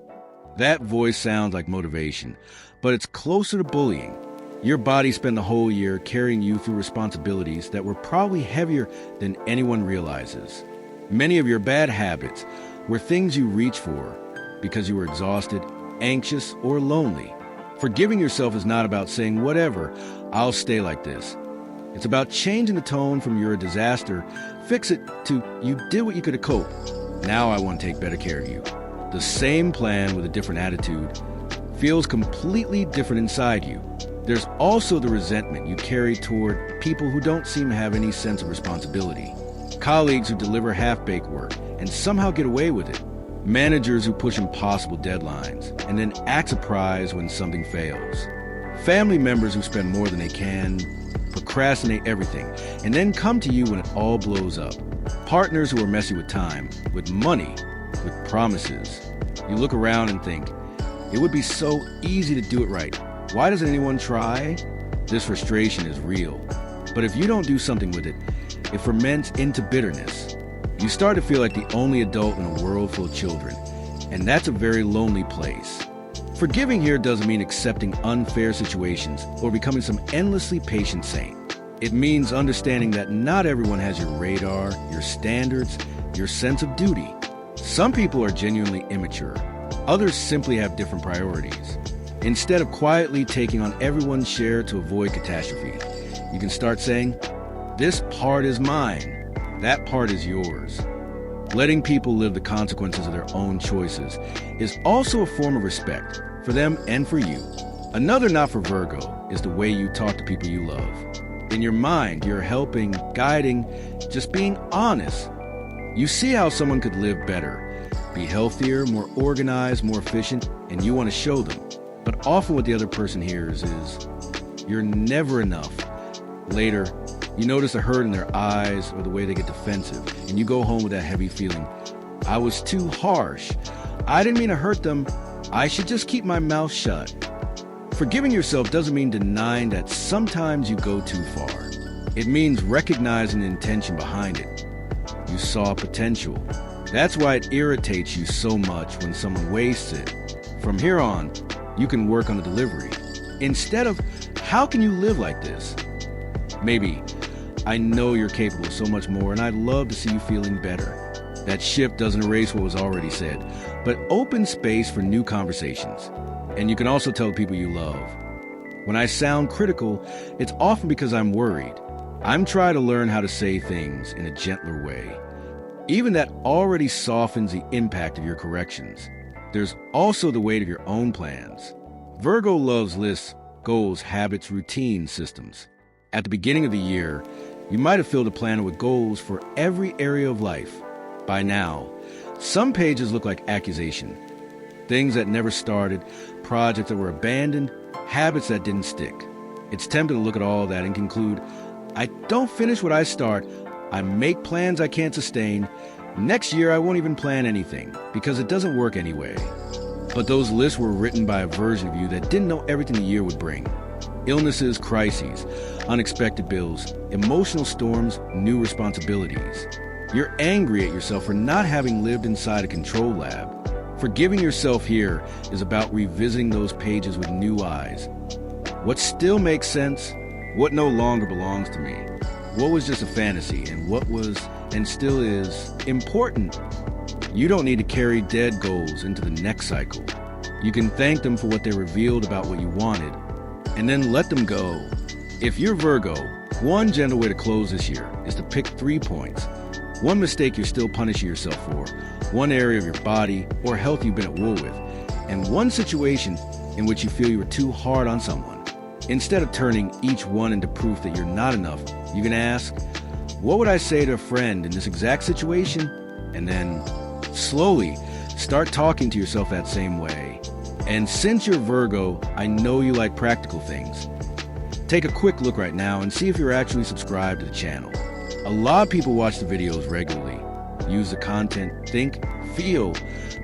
That voice sounds like motivation, but it's closer to bullying. Your body spent the whole year carrying you through responsibilities that were probably heavier than anyone realizes. Many of your bad habits were things you reached for because you were exhausted, anxious, or lonely. Forgiving yourself is not about saying, whatever, I'll stay like this. It's about changing the tone from you're a disaster, fix it, to you did what you could have coped. Now I want to take better care of you. The same plan with a different attitude feels completely different inside you. There's also the resentment you carry toward people who don't seem to have any sense of responsibility. Colleagues who deliver half-baked work and somehow get away with it. Managers who push impossible deadlines and then act surprised when something fails. Family members who spend more than they can, procrastinate everything, and then come to you when it all blows up. Partners who are messy with time, with money, with promises. You look around and think, it would be so easy to do it right. Why doesn't anyone try? This frustration is real. But if you don't do something with it, it ferments into bitterness. You start to feel like the only adult in a world full of children, and that's a very lonely place. Forgiving here doesn't mean accepting unfair situations or becoming some endlessly patient saint. It means understanding that not everyone has your radar, your standards, your sense of duty. Some people are genuinely immature. Others simply have different priorities. Instead of quietly taking on everyone's share to avoid catastrophe, you can start saying, this part is mine. That part is yours. Letting people live the consequences of their own choices is also a form of respect for them and for you. Another knot for Virgo is the way you talk to people you love. In your mind, you're helping, guiding, just being honest. You see how someone could live better, be healthier, more organized, more efficient, and you want to show them. But often what the other person hears is, you're never enough. Later, you notice a hurt in their eyes or the way they get defensive, and you go home with that heavy feeling. I was too harsh. I didn't mean to hurt them. I should just keep my mouth shut. Forgiving yourself doesn't mean denying that sometimes you go too far. It means recognizing the intention behind it. You saw potential. That's why it irritates you so much when someone wastes it. From here on, you can work on the delivery. Instead of, how can you live like this? Maybe, I know you're capable of so much more, and I'd love to see you feeling better. That shift doesn't erase what was already said, but open space for new conversations. And you can also tell people you love. When I sound critical, it's often because I'm worried. I'm trying to learn how to say things in a gentler way. Even that already softens the impact of your corrections. There's also the weight of your own plans. Virgo loves lists, goals, habits, routines, systems. At the beginning of the year, you might have filled a planner with goals for every area of life. By now, some pages look like accusation. Things that never started, projects that were abandoned, habits that didn't stick. It's tempting to look at all that and conclude, I don't finish what I start, I make plans I can't sustain, next year I won't even plan anything, because it doesn't work anyway. But those lists were written by a version of you that didn't know everything the year would bring. Illnesses, crises, unexpected bills, emotional storms, new responsibilities. You're angry at yourself for not having lived inside a control lab. Forgiving yourself here is about revisiting those pages with new eyes. What still makes sense? What no longer belongs to me? What was just a fantasy, and what was, and still is, important? You don't need to carry dead goals into the next cycle. You can thank them for what they revealed about what you wanted, and then let them go. If you're Virgo, one gentle way to close this year is to pick 3 points. One mistake you're still punishing yourself for, one area of your body or health you've been at war with, and one situation in which you feel you were too hard on someone. Instead of turning each one into proof that you're not enough, you can ask, what would I say to a friend in this exact situation? And then, slowly, start talking to yourself that same way. And since you're Virgo, I know you like practical things. Take a quick look right now and see if you're actually subscribed to the channel. A lot of people watch the videos regularly, use the content, think, feel,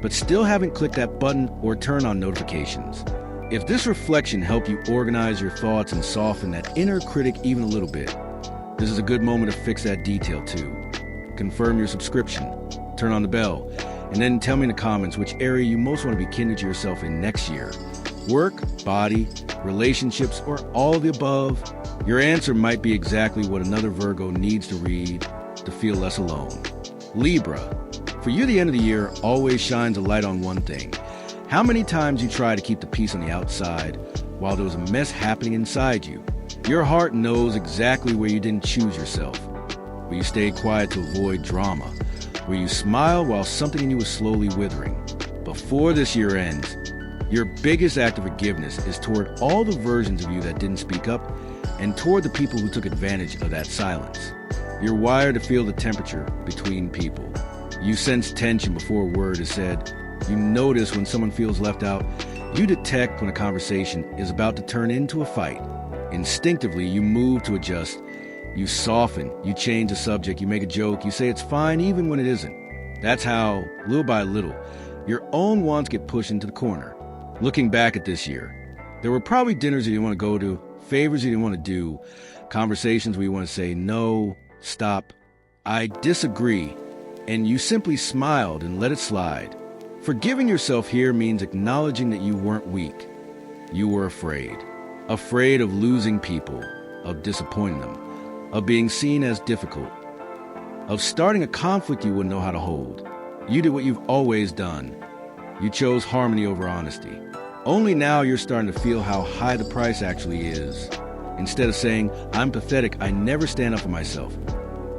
but still haven't clicked that button or turn on notifications. If this reflection helped you organize your thoughts and soften that inner critic even a little bit, this is a good moment to fix that detail too. Confirm your subscription, turn on the bell, and then tell me in the comments which area you most want to be kindred to yourself in next year. Work, body, relationships, or all of the above. Your answer might be exactly what another Virgo needs to read to feel less alone. Libra, for you the end of the year always shines a light on one thing. How many times you try to keep the peace on the outside while there was a mess happening inside you? Your heart knows exactly where you didn't choose yourself, where you stayed quiet to avoid drama, where you smile while something in you is slowly withering. Before this year ends, your biggest act of forgiveness is toward all the versions of you that didn't speak up and toward the people who took advantage of that silence. You're wired to feel the temperature between people. You sense tension before a word is said. You notice when someone feels left out. You detect when a conversation is about to turn into a fight. Instinctively, you move to adjust. You soften, you change the subject, you make a joke, you say it's fine even when it isn't. That's how, little by little, your own wants get pushed into the corner. Looking back at this year, there were probably dinners you didn't want to go to, favors you didn't want to do, conversations where you want to say no, stop, I disagree, and you simply smiled and let it slide. Forgiving yourself here means acknowledging that you weren't weak. You were afraid. Afraid of losing people, of disappointing them, of being seen as difficult, of starting a conflict you wouldn't know how to hold. You did what you've always done. You chose harmony over honesty. Only now you're starting to feel how high the price actually is. Instead of saying, I'm pathetic, I never stand up for myself.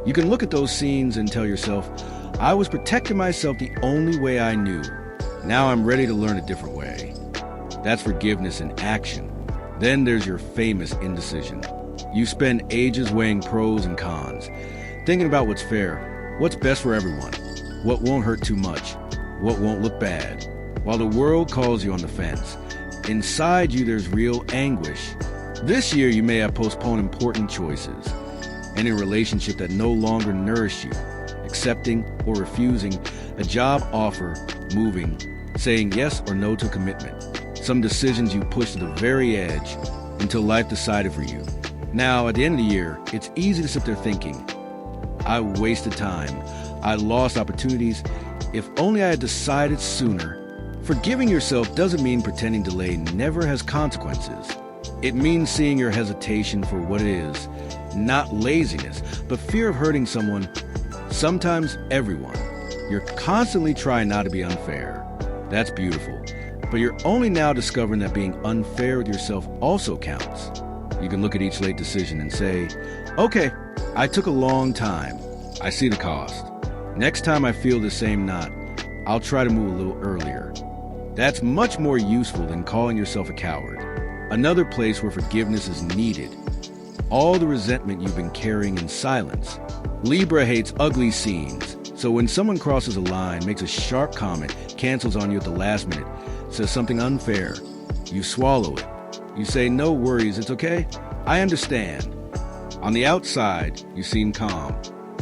You can look at those scenes and tell yourself, I was protecting myself the only way I knew. Now I'm ready to learn a different way. That's forgiveness in action. Then there's your famous indecision. You spend ages weighing pros and cons, thinking about what's fair, what's best for everyone, what won't hurt too much, what won't look bad. While the world calls you on the fence, inside you there's real anguish. This year you may have postponed important choices, any relationship that no longer nourished you, accepting or refusing a job offer, moving, saying yes or no to commitment. Some decisions you pushed to the very edge until life decided for you. Now, at the end of the year, it's easy to sit there thinking, I wasted time, I lost opportunities, if only I had decided sooner. Forgiving yourself doesn't mean pretending delay never has consequences. It means seeing your hesitation for what it is, not laziness, but fear of hurting someone, sometimes everyone. You're constantly trying not to be unfair. That's beautiful, but you're only now discovering that being unfair with yourself also counts. You can look at each late decision and say, okay, I took a long time. I see the cost. Next time I feel the same knot, I'll try to move a little earlier. That's much more useful than calling yourself a coward. Another place where forgiveness is needed. All the resentment you've been carrying in silence. Libra hates ugly scenes, so when someone crosses a line, makes a sharp comment, cancels on you at the last minute, says something unfair, you swallow it. You say, no worries, it's okay. I understand. On the outside, you seem calm.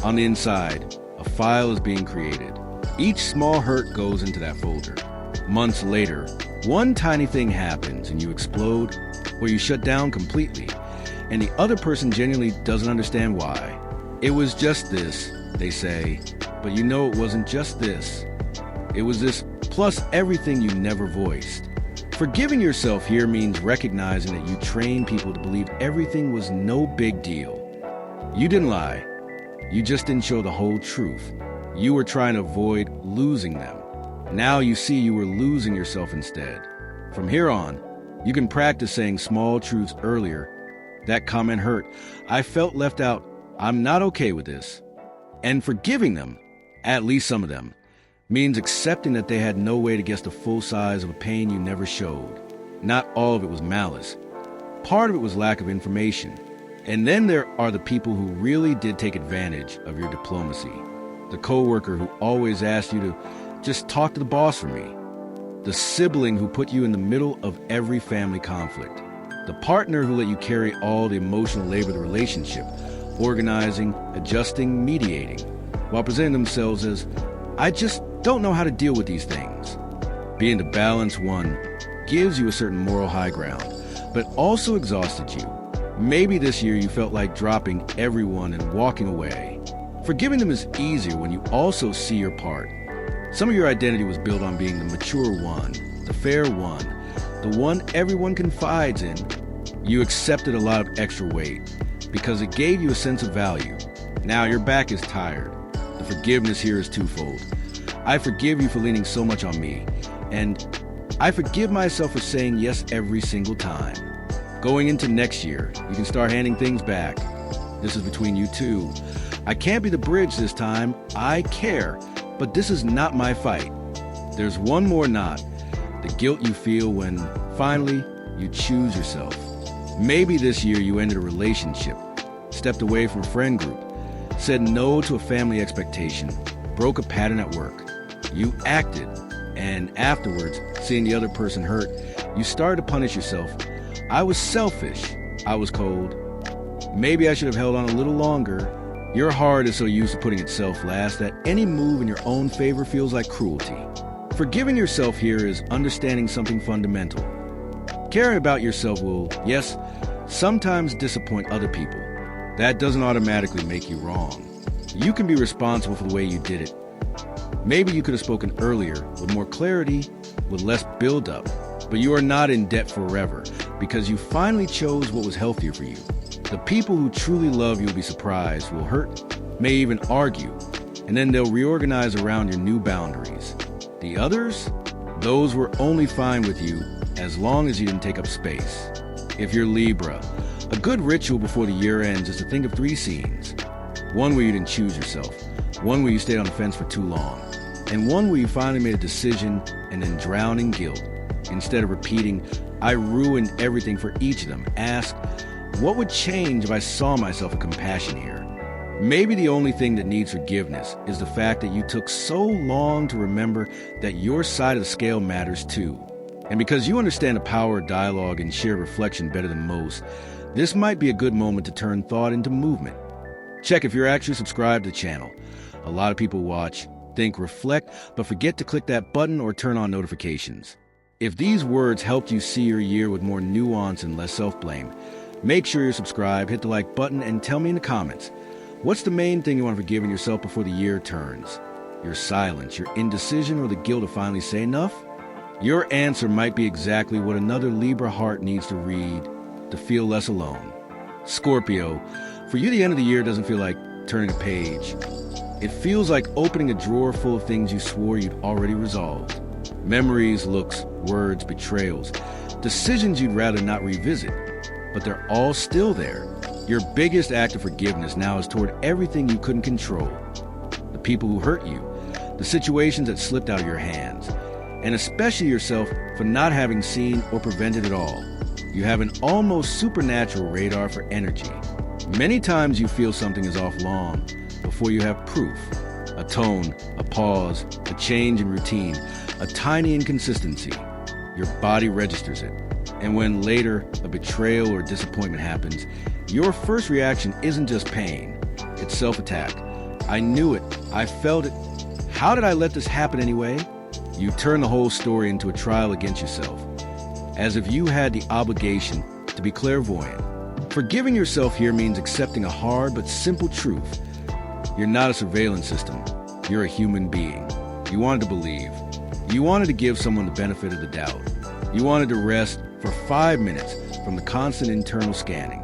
On the inside, a file is being created. Each small hurt goes into that folder. Months later, one tiny thing happens and you explode, or you shut down completely, and the other person genuinely doesn't understand why. It was just this, they say, but you know it wasn't just this. It was this plus everything you never voiced. Forgiving yourself here means recognizing that you trained people to believe everything was no big deal. You didn't lie. You just didn't show the whole truth. You were trying to avoid losing them. Now you see you were losing yourself instead. From here on, you can practice saying small truths earlier. That comment hurt. I felt left out. I'm not okay with this. And forgiving them, at least some of them, means accepting that they had no way to guess the full size of a pain you never showed. Not all of it was malice. Part of it was lack of information. And then there are the people who really did take advantage of your diplomacy. The coworker who always asked you to just talk to the boss for me. The sibling who put you in the middle of every family conflict. The partner who let you carry all the emotional labor of the relationship, organizing, adjusting, mediating, while presenting themselves as, I just don't know how to deal with these things. Being the balanced one gives you a certain moral high ground, but also exhausted you. Maybe this year you felt like dropping everyone and walking away. Forgiving them is easier when you also see your part. Some of your identity was built on being the mature one, the fair one, the one everyone confides in. You accepted a lot of extra weight because it gave you a sense of value. Now your back is tired. The forgiveness here is twofold. I forgive you for leaning so much on me, and I forgive myself for saying yes every single time. Going into next year, you can start handing things back. This is between you two. I can't be the bridge this time. I care, but this is not my fight. There's one more knot, the guilt you feel when, finally, you choose yourself. Maybe this year you ended a relationship, stepped away from a friend group, said no to a family expectation, broke a pattern at work. You acted, and afterwards, seeing the other person hurt, you started to punish yourself. I was selfish. I was cold. Maybe I should have held on a little longer. Your heart is so used to putting itself last that any move in your own favor feels like cruelty. Forgiving yourself here is understanding something fundamental. Caring about yourself will, yes, sometimes disappoint other people. That doesn't automatically make you wrong. You can be responsible for the way you did it. Maybe you could have spoken earlier, with more clarity, with less build-up. But you are not in debt forever, because you finally chose what was healthier for you. The people who truly love you will be surprised, will hurt, may even argue, and then they'll reorganize around your new boundaries. The others? Those were only fine with you as long as you didn't take up space. If you're Libra, a good ritual before the year ends is to think of 3 scenes. One where you didn't choose yourself, one where you stayed on the fence for too long, and one where you finally made a decision and then drowned in guilt. Instead of repeating, I ruined everything for each of them, ask, what would change if I saw myself with compassion here? Maybe the only thing that needs forgiveness is the fact that you took so long to remember that your side of the scale matters too. And because you understand the power of dialogue and shared reflection better than most, this might be a good moment to turn thought into movement. Check if you're actually subscribed to the channel. A lot of people watch, think, reflect, but forget to click that button or turn on notifications. If these words helped you see your year with more nuance and less self-blame, make sure you're subscribed, hit the like button, and tell me in the comments, what's the main thing you want to forgive in yourself before the year turns? Your silence, your indecision, or the guilt to finally say enough? Your answer might be exactly what another Libra heart needs to read to feel less alone. Scorpio, for you the end of the year doesn't feel like turning a page. It feels like opening a drawer full of things you swore you'd already resolved. Memories, looks, words, betrayals, decisions you'd rather not revisit, but they're all still there. Your biggest act of forgiveness now is toward everything you couldn't control. The people who hurt you, the situations that slipped out of your hands, and especially yourself for not having seen or prevented it all. You have an almost supernatural radar for energy. Many times you feel something is off long before you have proof. A tone, a pause, a change in routine, a tiny inconsistency. Your body registers it. And when later a betrayal or disappointment happens, your first reaction isn't just pain, it's self-attack. I knew it. I felt it. How did I let this happen anyway? You turn the whole story into a trial against yourself, as if you had the obligation to be clairvoyant. Forgiving yourself here means accepting a hard but simple truth. You're not a surveillance system. You're a human being. You wanted to believe. You wanted to give someone the benefit of the doubt. You wanted to rest for 5 minutes from the constant internal scanning.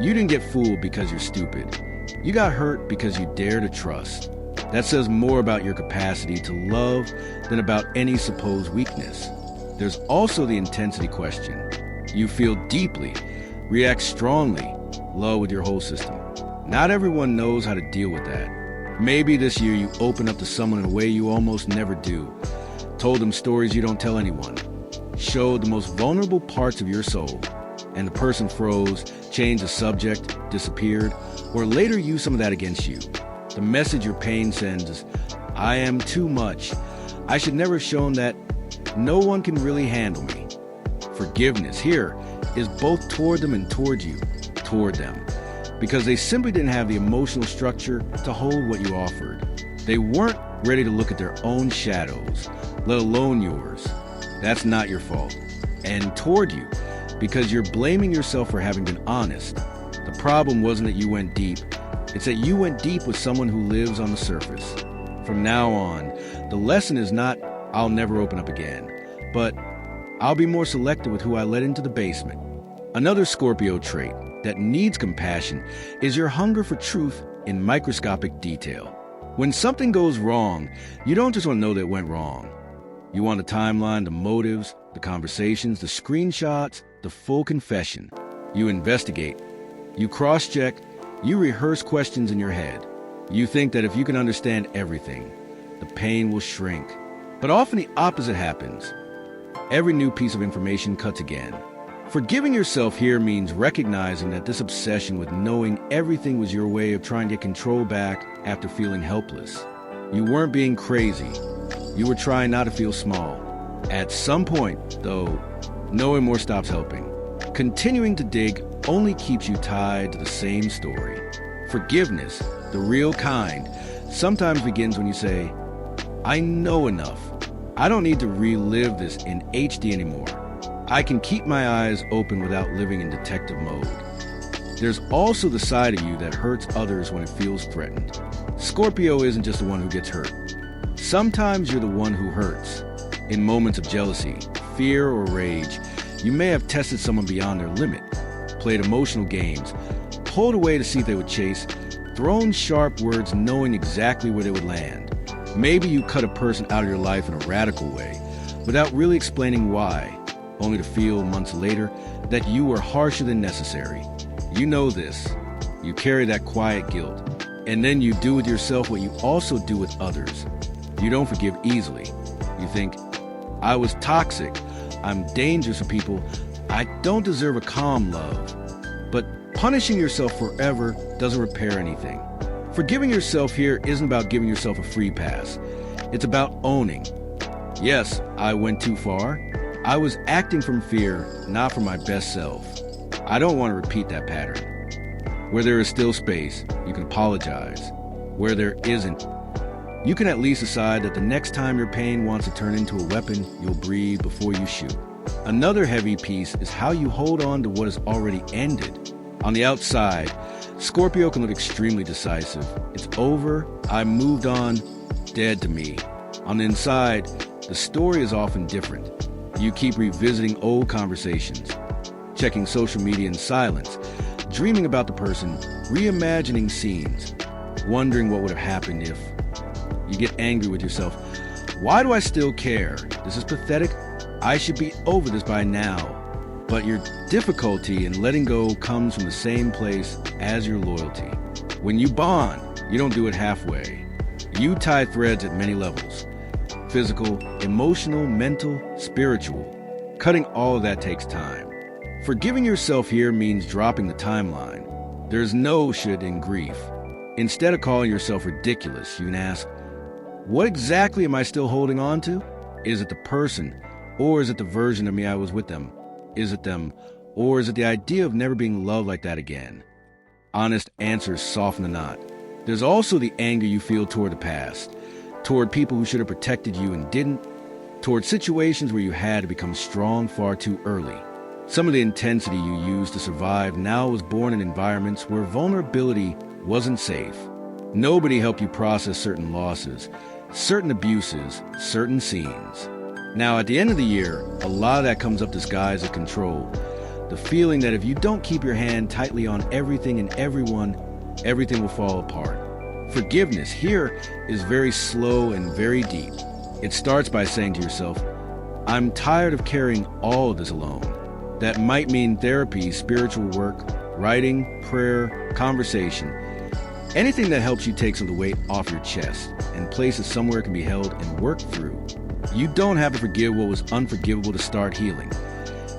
You didn't get fooled because you're stupid. You got hurt because you dare to trust. That says more about your capacity to love than about any supposed weakness. There's also the intensity question. You feel deeply, react strongly, love with your whole system. Not everyone knows how to deal with that. Maybe this year you open up to someone in a way you almost never do. Told them stories you don't tell anyone. Showed the most vulnerable parts of your soul. And the person froze, changed the subject, disappeared, or later used some of that against you. The message your pain sends is, I am too much. I should never have shown that. No one can really handle me. Forgiveness here is both toward them and toward you, toward them. Because they simply didn't have the emotional structure to hold what you offered. They weren't ready to look at their own shadows, let alone yours. That's not your fault. And toward you, because you're blaming yourself for having been honest. The problem wasn't that you went deep. It's that you went deep with someone who lives on the surface. From now on, the lesson is not, I'll never open up again, but I'll be more selective with who I let into the basement. Another Scorpio trait that needs compassion is your hunger for truth in microscopic detail. When something goes wrong, you don't just want to know that it went wrong. You want the timeline, the motives, the conversations, the screenshots, the full confession. You investigate. You cross-check. You rehearse questions in your head. You think that if you can understand everything, the pain will shrink. But often the opposite happens. Every new piece of information cuts again. Forgiving yourself here means recognizing that this obsession with knowing everything was your way of trying to get control back after feeling helpless. You weren't being crazy. You were trying not to feel small. At some point, though, knowing more stops helping. Continuing to dig only keeps you tied to the same story. Forgiveness, the real kind, sometimes begins when you say, I know enough. I don't need to relive this in HD anymore. I can keep my eyes open without living in detective mode. There's also the side of you that hurts others when it feels threatened. Scorpio isn't just the one who gets hurt. Sometimes you're the one who hurts. In moments of jealousy, fear, or rage, you may have tested someone beyond their limit, played emotional games, pulled away to see if they would chase, thrown sharp words knowing exactly where they would land. Maybe you cut a person out of your life in a radical way, without really explaining why, only to feel months later that you were harsher than necessary. You know this. You carry that quiet guilt. And then you do with yourself what you also do with others. You don't forgive easily. You think, I was toxic. I'm dangerous to people. I don't deserve a calm love. But punishing yourself forever doesn't repair anything. Forgiving yourself here isn't about giving yourself a free pass. It's about owning. Yes, I went too far. I was acting from fear, not from my best self. I don't want to repeat that pattern. Where there is still space, you can apologize. Where there isn't, you can at least decide that the next time your pain wants to turn into a weapon, you'll breathe before you shoot. Another heavy piece is how you hold on to what has already ended. On the outside, Scorpio can look extremely decisive. It's over, I moved on, dead to me. On the inside, the story is often different. You keep revisiting old conversations, checking social media in silence, dreaming about the person, reimagining scenes, wondering what would have happened if. You get angry with yourself. Why do I still care? This is pathetic. I should be over this by now. But your difficulty in letting go comes from the same place as your loyalty. When you bond, you don't do it halfway. You tie threads at many levels. Physical, emotional, mental, spiritual. Cutting all of that takes time. Forgiving yourself here means dropping the timeline. There's no should in grief. Instead of calling yourself ridiculous, you can ask, what exactly am I still holding on to? Is it the person, or is it the version of me I was with them? Is it them? Or is it the idea of never being loved like that again? Honest answers soften the knot. There's also the anger you feel toward the past, toward people who should have protected you and didn't, toward situations where you had to become strong far too early. Some of the intensity you used to survive now was born in environments where vulnerability wasn't safe. Nobody helped you process certain losses, certain abuses, certain scenes. Now, at the end of the year, a lot of that comes up disguised as control. The feeling that if you don't keep your hand tightly on everything and everyone, everything will fall apart. Forgiveness here is very slow and very deep. It starts by saying to yourself, I'm tired of carrying all of this alone. That might mean therapy, spiritual work, writing, prayer, conversation. Anything that helps you take some of the weight off your chest and place it somewhere it can be held and worked through. You don't have to forgive what was unforgivable to start healing.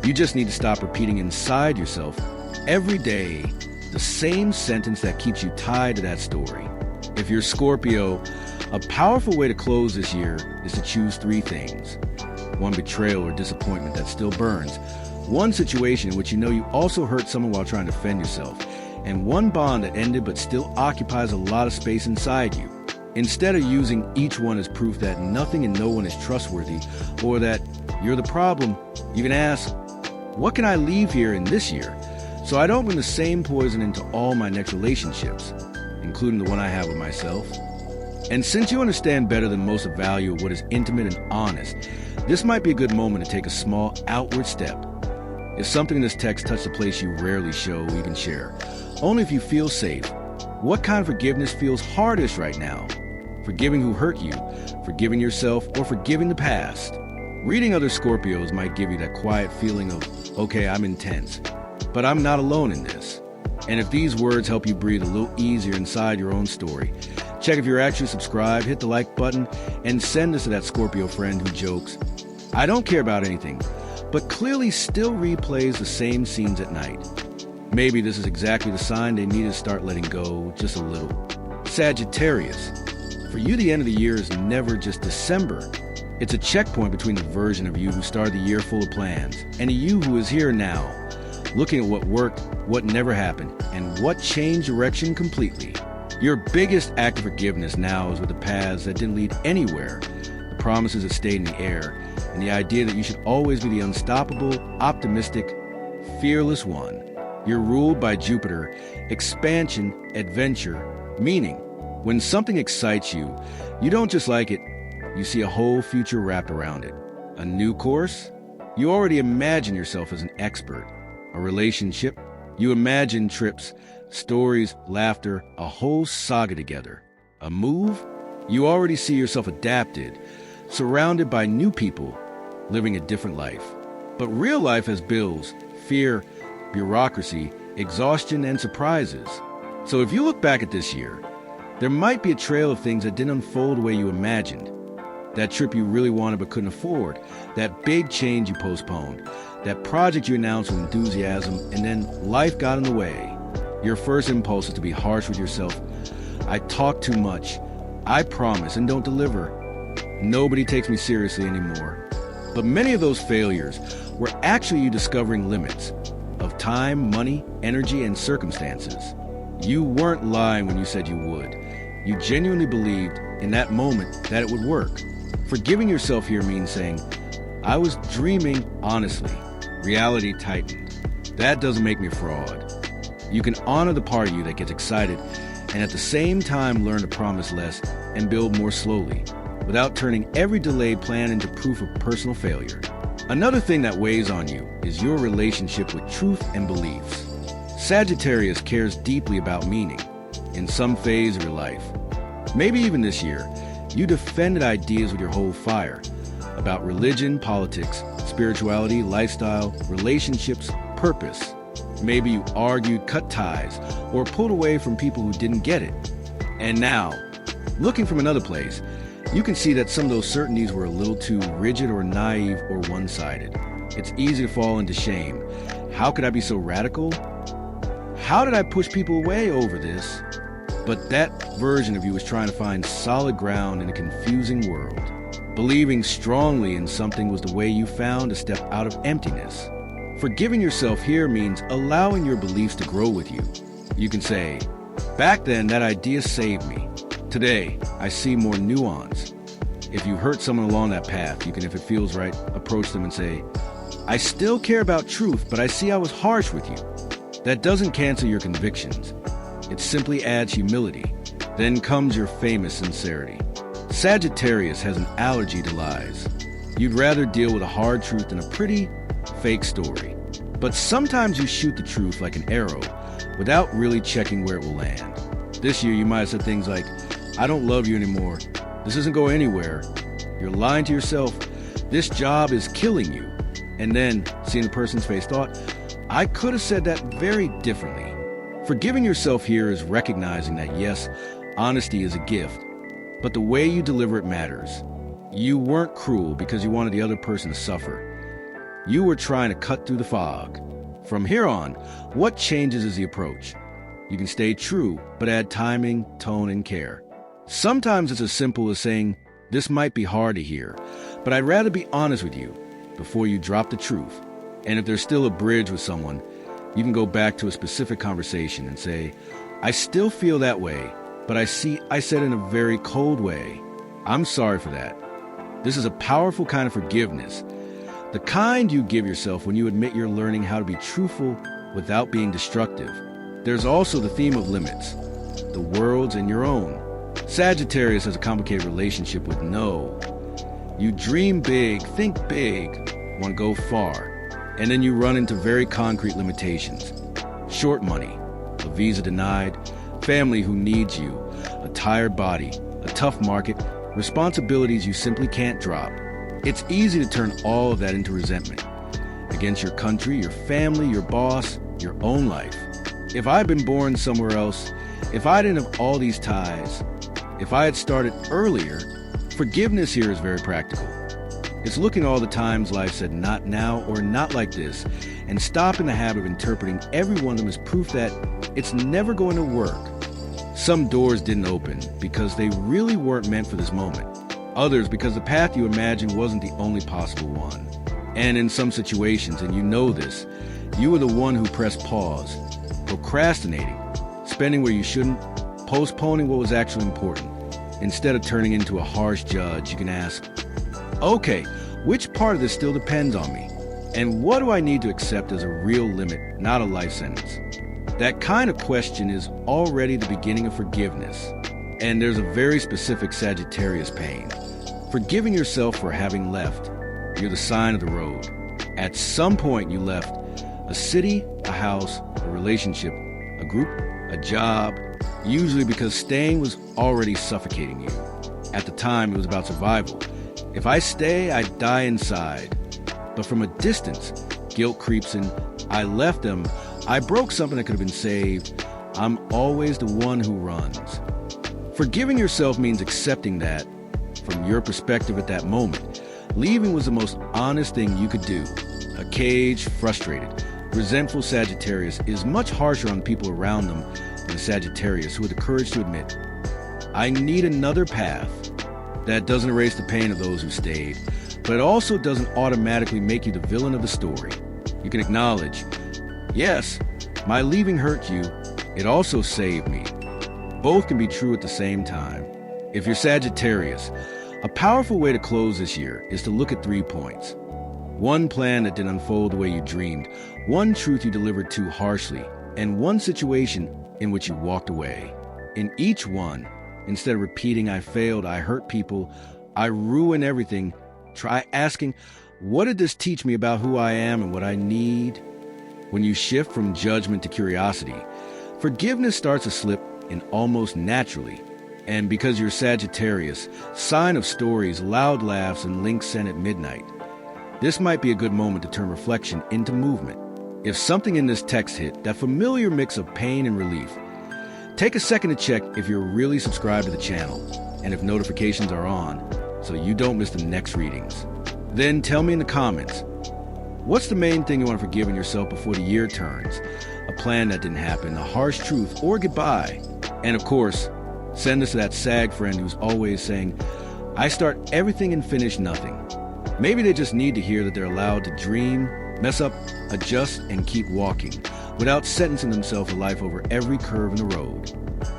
You just need to stop repeating inside yourself every day the same sentence that keeps you tied to that story. If you're Scorpio, a powerful way to close this year is to choose 3 things. 1 betrayal or disappointment that still burns. 1 situation in which you know you also hurt someone while trying to defend yourself. And 1 bond that ended but still occupies a lot of space inside you. Instead of using each one as proof that nothing and no one is trustworthy or that you're the problem, you can ask, what can I leave here in this year so I don't bring the same poison into all my next relationships, including the one I have with myself? And since you understand better than most the value of what is intimate and honest, this might be a good moment to take a small outward step. If something in this text touched a place you rarely show or even share, only if you feel safe, what kind of forgiveness feels hardest right now? Forgiving who hurt you, forgiving yourself, or forgiving the past? Reading other Scorpios might give you that quiet feeling of, okay, I'm intense, but I'm not alone in this. And if these words help you breathe a little easier inside your own story, check if you're actually subscribed, hit the like button, and send this to that Scorpio friend who jokes, I don't care about anything, but clearly still replays the same scenes at night. Maybe this is exactly the sign they need to start letting go just a little. Sagittarius. For you, the end of the year is never just December. It's a checkpoint between the version of you who started the year full of plans and a you who is here now, looking at what worked, what never happened, and what changed direction completely. Your biggest act of forgiveness now is with the paths that didn't lead anywhere, the promises that stayed in the air, and the idea that you should always be the unstoppable, optimistic, fearless one. You're ruled by Jupiter, expansion, adventure, meaning. When something excites you, you don't just like it, you see a whole future wrapped around it. A new course? You already imagine yourself as an expert. A relationship? You imagine trips, stories, laughter, a whole saga together. A move? You already see yourself adapted, surrounded by new people, living a different life. But real life has bills, fear, bureaucracy, exhaustion, and surprises. So if you look back at this year, there might be a trail of things that didn't unfold the way you imagined. That trip you really wanted but couldn't afford. That big change you postponed. That project you announced with enthusiasm and then life got in the way. Your first impulse is to be harsh with yourself. I talk too much. I promise and don't deliver. Nobody takes me seriously anymore. But many of those failures were actually you discovering limits of time, money, energy, and circumstances. You weren't lying when you said you would. You genuinely believed in that moment that it would work. Forgiving yourself here means saying, I was dreaming honestly. Reality tightened. That doesn't make me a fraud. You can honor the part of you that gets excited and at the same time learn to promise less and build more slowly without turning every delayed plan into proof of personal failure. Another thing that weighs on you is your relationship with truth and beliefs. Sagittarius cares deeply about meaning in some phase of your life. Maybe even this year, you defended ideas with your whole fire about religion, politics, spirituality, lifestyle, relationships, purpose. Maybe you argued, cut ties, or pulled away from people who didn't get it. And now, looking from another place, you can see that some of those certainties were a little too rigid or naive or one-sided. It's easy to fall into shame. How could I be so radical? How did I push people away over this? But that version of you was trying to find solid ground in a confusing world. Believing strongly in something was the way you found to step out of emptiness. Forgiving yourself here means allowing your beliefs to grow with you. You can say, back then that idea saved me. Today, I see more nuance. If you hurt someone along that path, you can, if it feels right, approach them and say, I still care about truth, but I see I was harsh with you. That doesn't cancel your convictions. It simply adds humility. Then comes your famous sincerity. Sagittarius has an allergy to lies. You'd rather deal with a hard truth than a pretty, fake story. But sometimes you shoot the truth like an arrow without really checking where it will land. This year you might have said things like, I don't love you anymore. This isn't going anywhere. You're lying to yourself. This job is killing you. And then, seeing the person's face, thought, I could have said that very differently. Forgiving yourself here is recognizing that yes, honesty is a gift, but the way you deliver it matters. You weren't cruel because you wanted the other person to suffer. You were trying to cut through the fog. From here on, what changes is the approach. You can stay true, but add timing, tone, and care. Sometimes it's as simple as saying, this might be hard to hear, but I'd rather be honest with you before you drop the truth. And if there's still a bridge with someone, you can go back to a specific conversation and say, I still feel that way, but I said it in a very cold way. I'm sorry for that. This is a powerful kind of forgiveness, the kind you give yourself when you admit you're learning how to be truthful without being destructive. There's also the theme of limits, the world's and your own. Sagittarius has a complicated relationship with no. You dream big, think big, want to go far, and then you run into very concrete limitations. Short money, a visa denied, family who needs you, a tired body, a tough market, responsibilities you simply can't drop. It's easy to turn all of that into resentment against your country, your family, your boss, your own life. If I had been born somewhere else, if I didn't have all these ties, if I had started earlier, forgiveness here is very practical. It's looking all the times life said not now or not like this, and stopping the habit of interpreting every one of them as proof that it's never going to work. Some doors didn't open because they really weren't meant for this moment. Others because the path you imagined wasn't the only possible one. And in some situations, and you know this, you were the one who pressed pause, procrastinating, spending where you shouldn't, postponing what was actually important. Instead of turning into a harsh judge, you can ask, okay, which part of this still depends on me? And what do I need to accept as a real limit, not a life sentence? That kind of question is already the beginning of forgiveness. And there's a very specific Sagittarius pain. Forgiving yourself for having left. You're the sign of the road. At some point you left a city, a house, a relationship, a group, a job, usually because staying was already suffocating you. At the time, it was about survival. If I stay, I die inside. But from a distance, guilt creeps in. I left them. I broke something that could have been saved. I'm always the one who runs. Forgiving yourself means accepting that, from your perspective at that moment, leaving was the most honest thing you could do. A caged, frustrated, resentful Sagittarius is much harsher on people around them than a Sagittarius who had the courage to admit, I need another path. That doesn't erase the pain of those who stayed, but it also doesn't automatically make you the villain of the story. You can acknowledge, yes, my leaving hurt you. It also saved me. Both can be true at the same time. If you're Sagittarius, a powerful way to close this year is to look at 3 points. One plan that didn't unfold the way you dreamed, one truth you delivered too harshly, and one situation in which you walked away. In each one, instead of repeating, I failed, I hurt people, I ruined everything, try asking, what did this teach me about who I am and what I need? When you shift from judgment to curiosity, forgiveness starts to slip in almost naturally. And because you're Sagittarius, sign of stories, loud laughs, and links sent at midnight, this might be a good moment to turn reflection into movement. If something in this text hit that familiar mix of pain and relief, take a second to check if you're really subscribed to the channel and if notifications are on so you don't miss the next readings. Then tell me in the comments, what's the main thing you want to forgive in yourself before the year turns? A plan that didn't happen, a harsh truth, or goodbye. And of course, send this to that SAG friend who's always saying, I start everything and finish nothing. Maybe they just need to hear that they're allowed to dream, mess up, adjust, and keep walking without sentencing themselves to life over every curve in the road.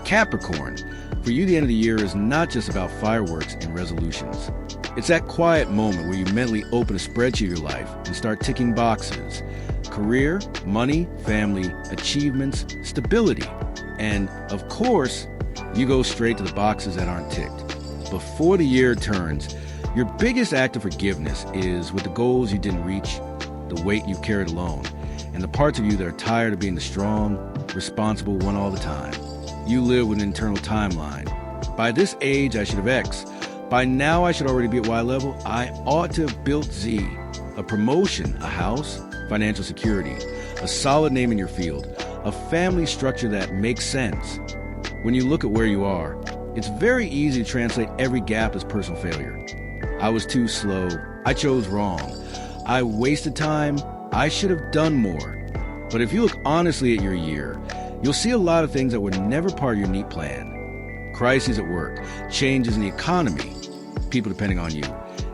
Capricorn, for you the end of the year is not just about fireworks and resolutions. It's that quiet moment where you mentally open a spreadsheet of your life and start ticking boxes. Career, money, family, achievements, stability. And, of course, you go straight to the boxes that aren't ticked. Before the year turns, your biggest act of forgiveness is with the goals you didn't reach, the weight you've carried alone, and the parts of you that are tired of being the strong, responsible one all the time. You live with an internal timeline. By this age, I should have X. By now, I should already be at Y level. I ought to have built Z. A promotion, a house, financial security, a solid name in your field, a family structure that makes sense. When you look at where you are, it's very easy to translate every gap as personal failure. I was too slow. I chose wrong. I wasted time. I should have done more. But if you look honestly at your year, you'll see a lot of things that were never part of your neat plan. Crises at work, changes in the economy, people depending on you,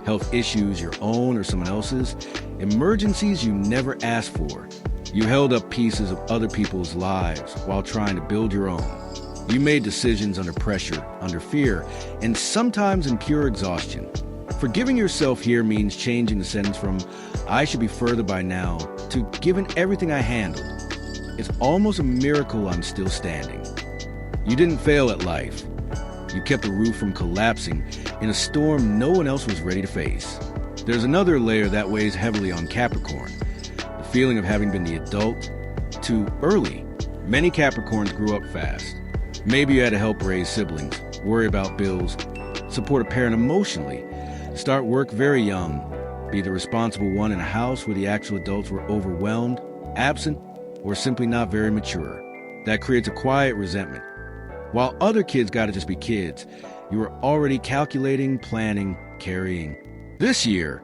health issues, your own or someone else's, emergencies you never asked for. You held up pieces of other people's lives while trying to build your own. You made decisions under pressure, under fear, and sometimes in pure exhaustion. Forgiving yourself here means changing the sentence from, I should be further by now, to given everything I handled. It's almost a miracle I'm still standing. You didn't fail at life. You kept the roof from collapsing in a storm no one else was ready to face. There's another layer that weighs heavily on Capricorn, the feeling of having been the adult too early. Many Capricorns grew up fast. Maybe you had to help raise siblings, worry about bills, support a parent emotionally, start work very young, be the responsible one in a house where the actual adults were overwhelmed, absent, or simply not very mature. That creates a quiet resentment. While other kids gotta just be kids, you were already calculating, planning, carrying. This year,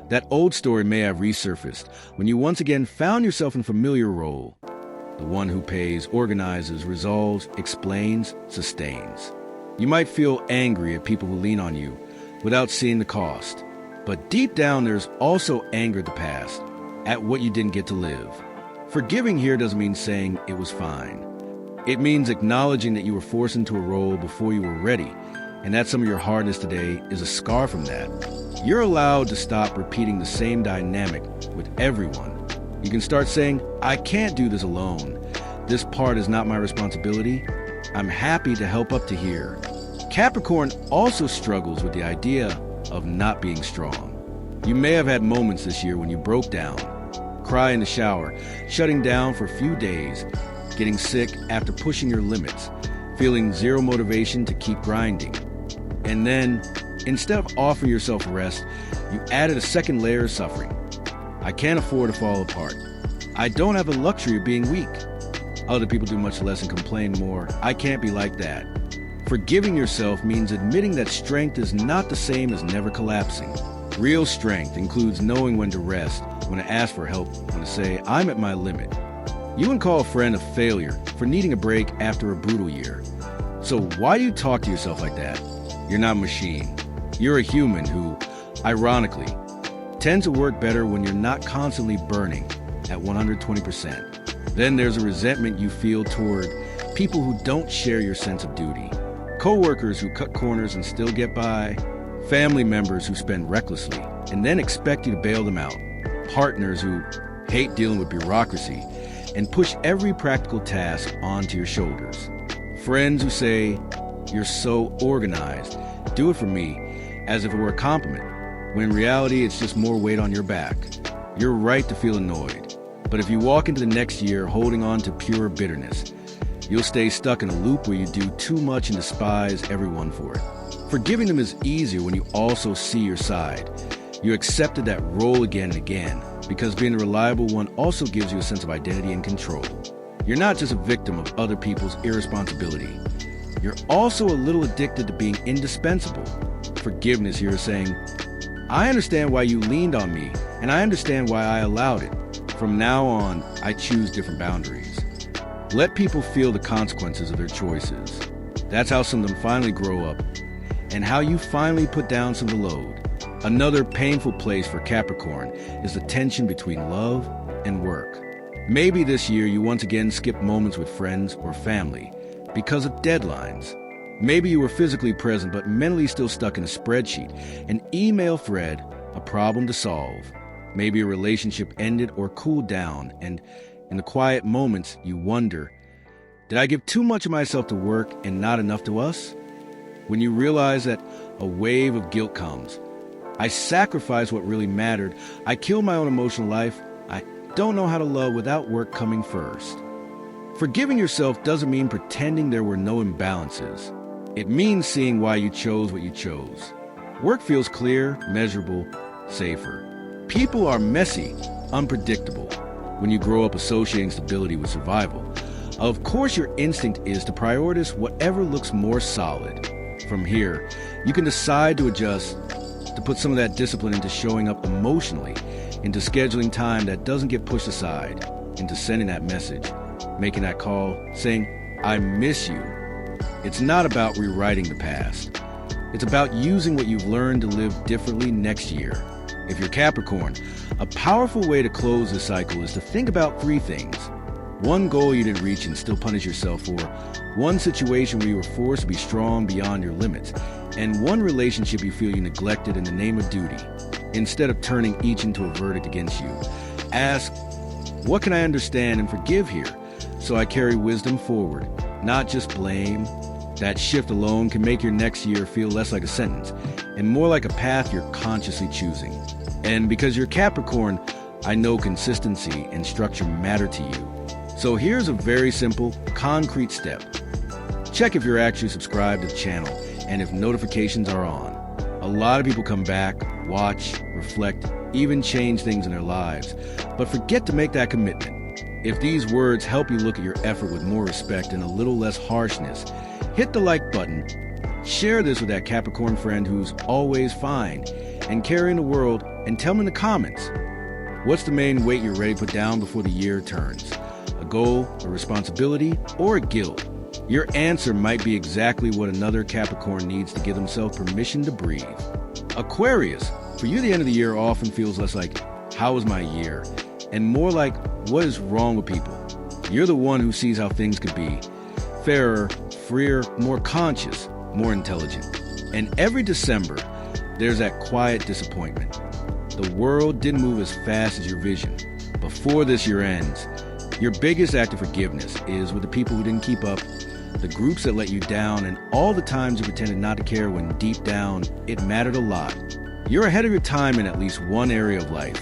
that old story may have resurfaced when you once again found yourself in a familiar role. The one who pays, organizes, resolves, explains, sustains. You might feel angry at people who lean on you without seeing the cost. But deep down, there's also anger at the past, at what you didn't get to live. Forgiving here doesn't mean saying it was fine. It means acknowledging that you were forced into a role before you were ready, and that some of your hardness today is a scar from that. You're allowed to stop repeating the same dynamic with everyone. You can start saying, I can't do this alone. This part is not my responsibility. I'm happy to help up to here. Capricorn also struggles with the idea of not being strong. You may have had moments this year when you broke down, cry in the shower, shutting down for a few days, getting sick after pushing your limits, feeling zero motivation to keep grinding. And then, instead of offering yourself rest, you added a second layer of suffering. I can't afford to fall apart. I don't have the luxury of being weak. Other people do much less and complain more. I can't be like that. Forgiving yourself means admitting that strength is not the same as never collapsing. Real strength includes knowing when to rest, when to ask for help, when to say, I'm at my limit. You can call a friend a failure for needing a break after a brutal year. So why do you talk to yourself like that? You're not a machine. You're a human who, ironically, tends to work better when you're not constantly burning at 120%. Then there's a resentment you feel toward people who don't share your sense of duty. Co-workers who cut corners and still get by, family members who spend recklessly and then expect you to bail them out, partners who hate dealing with bureaucracy and push every practical task onto your shoulders, friends who say, you're so organized, do it for me, as if it were a compliment, when in reality it's just more weight on your back. You're right to feel annoyed, but if you walk into the next year holding on to pure bitterness, you'll stay stuck in a loop where you do too much and despise everyone for it. Forgiving them is easier when you also see your side. You accepted that role again and again, because being the reliable one also gives you a sense of identity and control. You're not just a victim of other people's irresponsibility. You're also a little addicted to being indispensable. Forgiveness here is saying, I understand why you leaned on me, and I understand why I allowed it. From now on, I choose different boundaries. Let people feel the consequences of their choices. That's how some of them finally grow up, and how you finally put down some of the load. Another painful place for Capricorn is the tension between love and work. Maybe this year you once again skipped moments with friends or family because of deadlines. Maybe you were physically present but mentally still stuck in a spreadsheet, an email thread, a problem to solve. Maybe a relationship ended or cooled down, and in the quiet moments you wonder, did I give too much of myself to work and not enough to us? When you realize that, a wave of guilt comes. I sacrificed what really mattered. I killed my own emotional life. I don't know how to love without work coming first. Forgiving yourself doesn't mean pretending there were no imbalances. It means seeing why you chose what you chose. Work feels clear, measurable, safer. People are messy, unpredictable. When you grow up associating stability with survival, of course your instinct is to prioritize whatever looks more solid. From here, you can decide to adjust, to put some of that discipline into showing up emotionally, into scheduling time that doesn't get pushed aside, into sending that message, making that call, saying, I miss you. It's not about rewriting the past. It's about using what you've learned to live differently next year. If you're Capricorn, a powerful way to close this cycle is to think about 3 things. One goal you didn't reach and still punish yourself for, one situation where you were forced to be strong beyond your limits, and one relationship you feel you neglected in the name of duty. Instead of turning each into a verdict against you, ask, what can I understand and forgive here so I carry wisdom forward, not just blame? That shift alone can make your next year feel less like a sentence and more like a path you're consciously choosing. And because you're Capricorn, I know consistency and structure matter to you. So here's a very simple, concrete step. Check if you're actually subscribed to the channel and if notifications are on. A lot of people come back, watch, reflect, even change things in their lives, but forget to make that commitment. If these words help you look at your effort with more respect and a little less harshness, hit the like button, share this with that Capricorn friend who's always fine and carrying the world, and tell me in the comments, what's the main weight you're ready to put down before the year turns? A goal, a responsibility, or a guilt? Your answer might be exactly what another Capricorn needs to give themselves permission to breathe. Aquarius, for you the end of the year often feels less like, how was my year? And more like, what is wrong with people? You're the one who sees how things could be. Fairer, freer, more conscious, more intelligent. And every December, there's that quiet disappointment. The world didn't move as fast as your vision. Before this year ends, your biggest act of forgiveness is with the people who didn't keep up, the groups that let you down, and all the times you pretended not to care when deep down, it mattered a lot. You're ahead of your time in at least one area of life.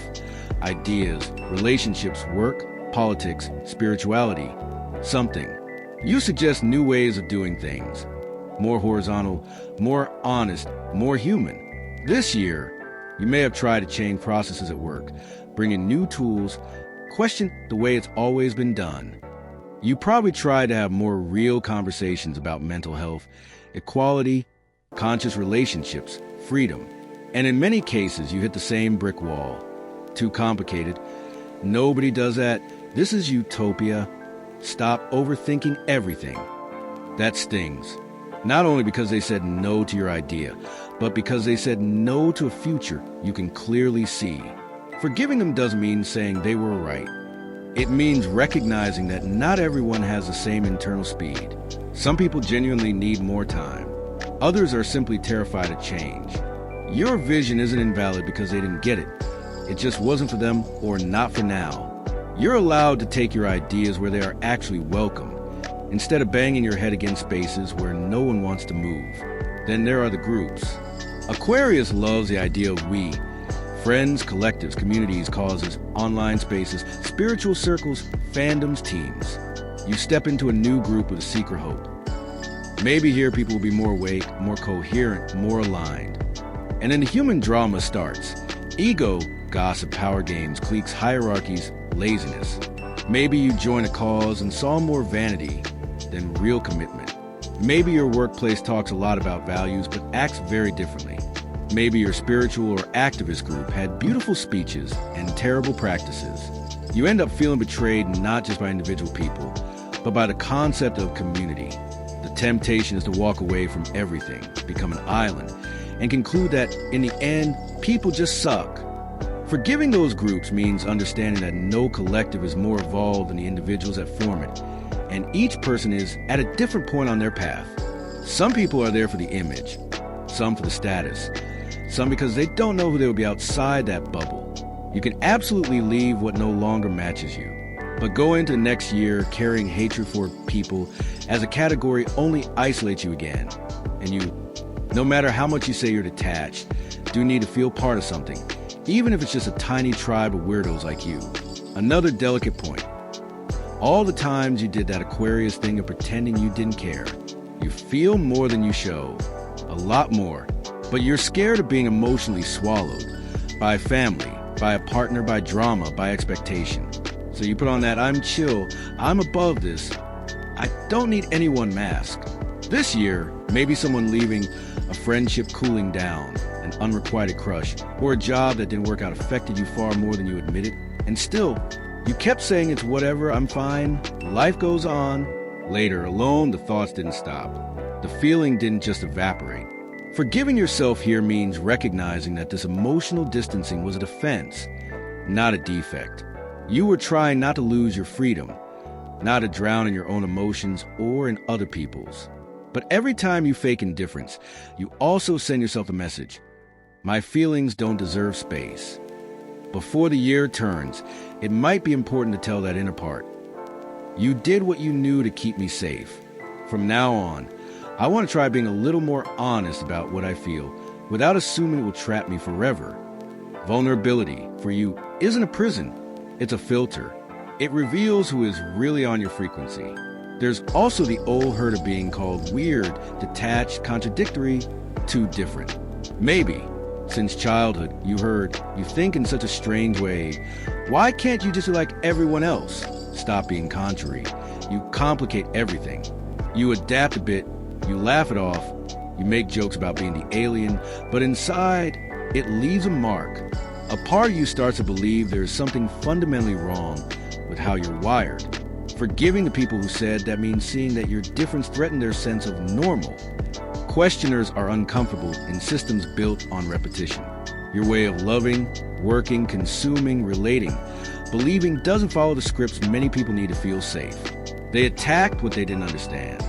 Ideas, relationships, work, politics, spirituality, something. You suggest new ways of doing things. More horizontal, more honest, more human. This year, you may have tried to change processes at work, bring in new tools, question the way it's always been done. You probably tried to have more real conversations about mental health, equality, conscious relationships, freedom. And in many cases, you hit the same brick wall. Too complicated. Nobody does that. This is utopia. Stop overthinking everything. That stings. Not only because they said no to your idea, but because they said no to a future you can clearly see. Forgiving them doesn't mean saying they were right. It means recognizing that not everyone has the same internal speed. Some people genuinely need more time. Others are simply terrified of change. Your vision isn't invalid because they didn't get it. It just wasn't for them or not for now. You're allowed to take your ideas where they are actually welcome, instead of banging your head against spaces where no one wants to move. Then there are the groups. Aquarius loves the idea of we. Friends, collectives, communities, causes, online spaces, spiritual circles, fandoms, teams. You step into a new group with a secret hope. Maybe here people will be more awake, more coherent, more aligned. And then the human drama starts. Ego, gossip, power games, cliques, hierarchies, laziness. Maybe you join a cause and saw more vanity than real commitment. Maybe your workplace talks a lot about values but acts very differently. Maybe your spiritual or activist group had beautiful speeches and terrible practices. You end up feeling betrayed not just by individual people, but by the concept of community. The temptation is to walk away from everything, become an island, and conclude that, in the end, people just suck. Forgiving those groups means understanding that no collective is more evolved than the individuals that form it, and each person is at a different point on their path. Some people are there for the image, some for the status, some because they don't know who they will be outside that bubble. You can absolutely leave what no longer matches you, but go into next year carrying hatred for people as a category only isolates you again. And you, no matter how much you say you're detached, do need to feel part of something, even if it's just a tiny tribe of weirdos like you. Another delicate point. All the times you did that Aquarius thing of pretending you didn't care, you feel more than you show, a lot more, but you're scared of being emotionally swallowed by family, by a partner, by drama, by expectation. So you put on that I'm chill, I'm above this, I don't need anyone mask. This year, maybe someone leaving, a friendship cooling down, an unrequited crush, or a job that didn't work out affected you far more than you admitted. And still, you kept saying it's whatever, I'm fine, life goes on. Later, alone, the thoughts didn't stop. The feeling didn't just evaporate. Forgiving yourself here means recognizing that this emotional distancing was a defense, not a defect. You were trying not to lose your freedom, not to drown in your own emotions or in other people's. But every time you fake indifference, you also send yourself a message. My feelings don't deserve space. Before the year turns, it might be important to tell that inner part. You did what you knew to keep me safe. From now on, I want to try being a little more honest about what I feel, without assuming it will trap me forever. Vulnerability, for you, isn't a prison. It's a filter. It reveals who is really on your frequency. There's also the old hurt of being called weird, detached, contradictory, too different. Maybe, since childhood, you heard, you think in such a strange way. Why can't you just be like everyone else? Stop being contrary. You complicate everything. You adapt a bit, you laugh it off, you make jokes about being the alien, but inside, it leaves a mark. A part of you starts to believe there is something fundamentally wrong with how you're wired. Forgiving the people who said that means seeing that your difference threatened their sense of normal. Questioners are uncomfortable in systems built on repetition. Your way of loving, working, consuming, relating, believing doesn't follow the scripts many people need to feel safe. They attacked what they didn't understand.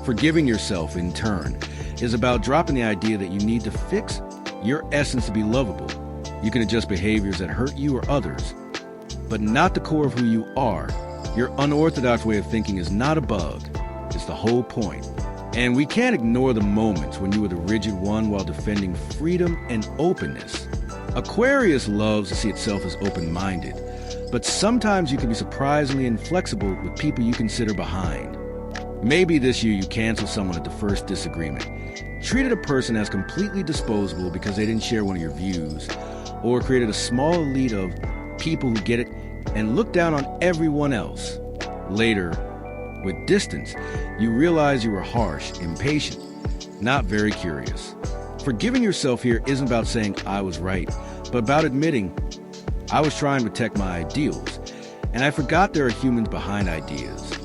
Forgiving yourself, in turn, is about dropping the idea that you need to fix your essence to be lovable. You can adjust behaviors that hurt you or others, but not the core of who you are. Your unorthodox way of thinking is not a bug. It's the whole point. And we can't ignore the moments when you were the rigid one while defending freedom and openness. Aquarius loves to see itself as open-minded, but sometimes you can be surprisingly inflexible with people you consider behind. Maybe this year you cancel someone at the first disagreement, treated a person as completely disposable because they didn't share one of your views, or created a small elite of people who get it and look down on everyone else. Later, with distance, you realize you were harsh, impatient, not very curious. Forgiving yourself here isn't about saying I was right, but about admitting I was trying to protect my ideals, and I forgot there are humans behind ideas.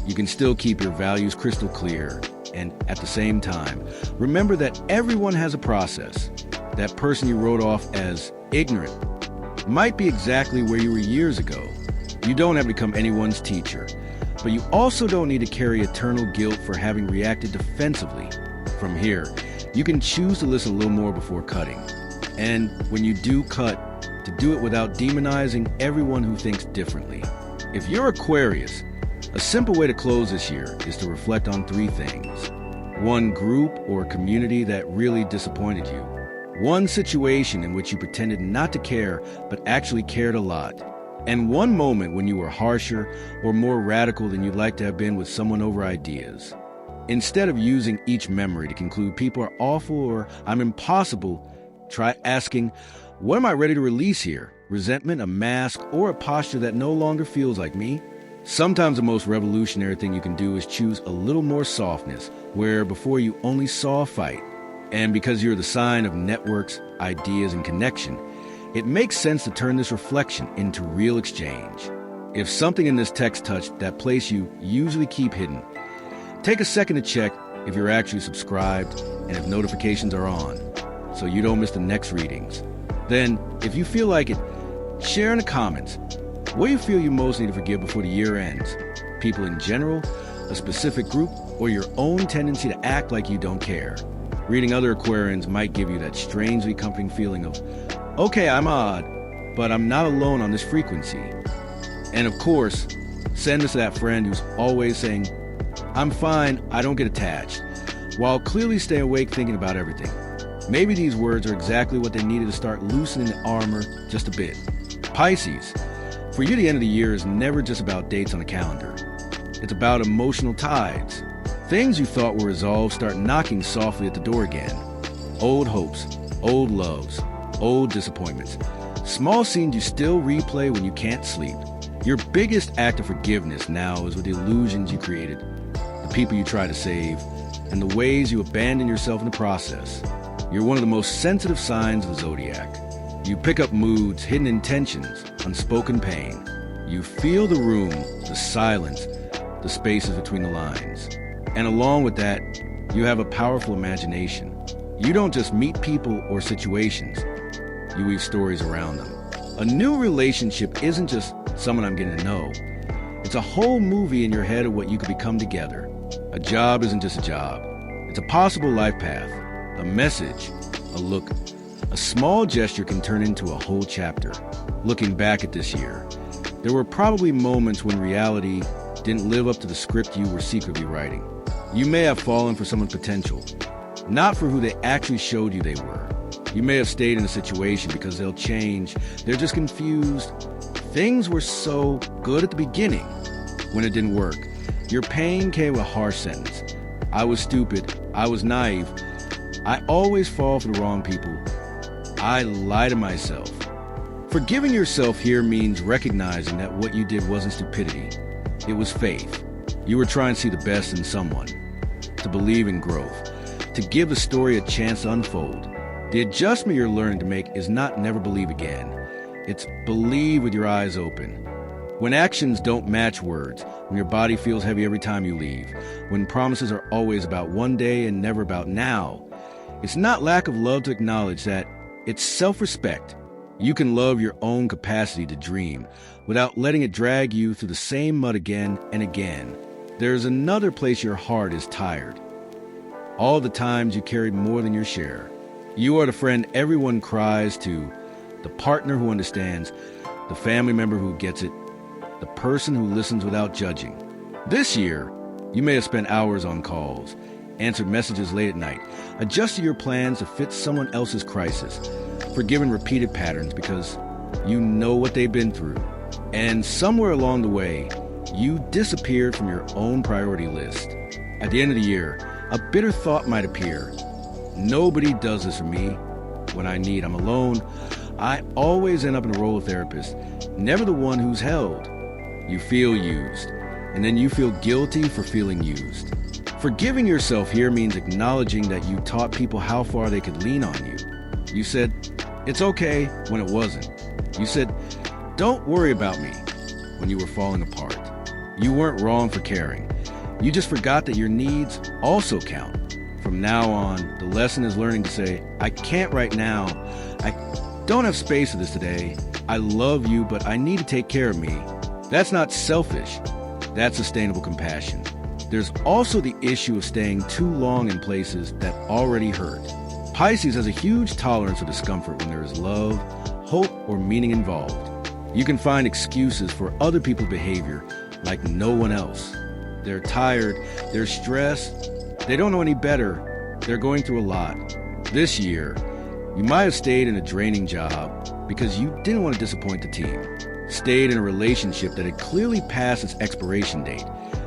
You can still keep your values crystal clear, and at the same time, remember that everyone has a process. That person you wrote off as ignorant might be exactly where you were years ago. You don't have to become anyone's teacher, but you also don't need to carry eternal guilt for having reacted defensively. From here, you can choose to listen a little more before cutting. And when you do cut, to do it without demonizing everyone who thinks differently. If you're Aquarius, a simple way to close this year is to reflect on three things. One group or community that really disappointed you. One situation in which you pretended not to care but actually cared a lot. And one moment when you were harsher or more radical than you'd like to have been with someone over ideas. Instead of using each memory to conclude people are awful or I'm impossible, try asking, what am I ready to release here? Resentment, a mask, or a posture that no longer feels like me? Sometimes the most revolutionary thing you can do is choose a little more softness, where before you only saw a fight. And because you're the sign of networks, ideas, and connection, it makes sense to turn this reflection into real exchange. If something in this text touched that place you usually keep hidden, take a second to check if you're actually subscribed and if notifications are on, so you don't miss the next readings. Then, if you feel like it, share in the comments what you feel you most need to forgive before the year ends. People in general, a specific group, or your own tendency to act like you don't care. Reading other Aquarians might give you that strangely comforting feeling of, okay, I'm odd, but I'm not alone on this frequency. And of course, send this to that friend who's always saying, I'm fine, I don't get attached, while clearly stay awake thinking about everything. Maybe these words are exactly what they needed to start loosening the armor just a bit. Pisces, for you the end of the year is never just about dates on a calendar. It's about emotional tides. Things you thought were resolved start knocking softly at the door again. Old hopes, old loves, old disappointments. Small scenes you still replay when you can't sleep. Your biggest act of forgiveness now is with the illusions you created, the people you try to save, and the ways you abandon yourself in the process. You're one of the most sensitive signs of the Zodiac. You pick up moods, hidden intentions, unspoken pain. You feel the room, the silence, the spaces between the lines. And along with that, you have a powerful imagination. You don't just meet people or situations, you weave stories around them. A new relationship isn't just someone I'm getting to know. It's a whole movie in your head of what you could become together. A job isn't just a job. It's a possible life path, a message, a look. A small gesture can turn into a whole chapter. Looking back at this year, there were probably moments when reality didn't live up to the script you were secretly writing. You may have fallen for someone's potential, not for who they actually showed you they were. You may have stayed in a situation because they'll change, they're just confused. Things were so good at the beginning. When it didn't work, your pain came with a harsh sentence. I was stupid, I was naive, I always fall for the wrong people, I lie to myself. Forgiving yourself here means recognizing that what you did wasn't stupidity, it was faith. You were trying to see the best in someone, to believe in growth, to give the story a chance to unfold. The adjustment you're learning to make is not never believe again. It's believe with your eyes open. When actions don't match words, when your body feels heavy every time you leave, when promises are always about one day and never about now, it's not lack of love to acknowledge that, it's self-respect. You can love your own capacity to dream without letting it drag you through the same mud again and again. There's another place your heart is tired. All the times you carried more than your share. You are the friend everyone cries to, the partner who understands, the family member who gets it, the person who listens without judging. This year, you may have spent hours on calls, answered messages late at night, adjusted your plans to fit someone else's crisis, forgiven repeated patterns because you know what they've been through. And somewhere along the way, you disappeared from your own priority list. At the end of the year, a bitter thought might appear. Nobody does this for me. When I need, I'm alone. I always end up in a role of therapist, never the one who's held. You feel used, and then you feel guilty for feeling used. Forgiving yourself here means acknowledging that you taught people how far they could lean on you. You said, it's okay, when it wasn't. You said, don't worry about me, when you were falling apart. You weren't wrong for caring. You just forgot that your needs also count. From now on, the lesson is learning to say, I can't right now. I don't have space for this today. I love you, but I need to take care of me. That's not selfish. That's sustainable compassion. There's also the issue of staying too long in places that already hurt. Pisces has a huge tolerance for discomfort when there is love, hope, or meaning involved. You can find excuses for other people's behavior like no one else. They're tired, they're stressed, they don't know any better, they're going through a lot. This year, you might have stayed in a draining job because you didn't want to disappoint the team. Stayed in a relationship that had clearly passed its expiration date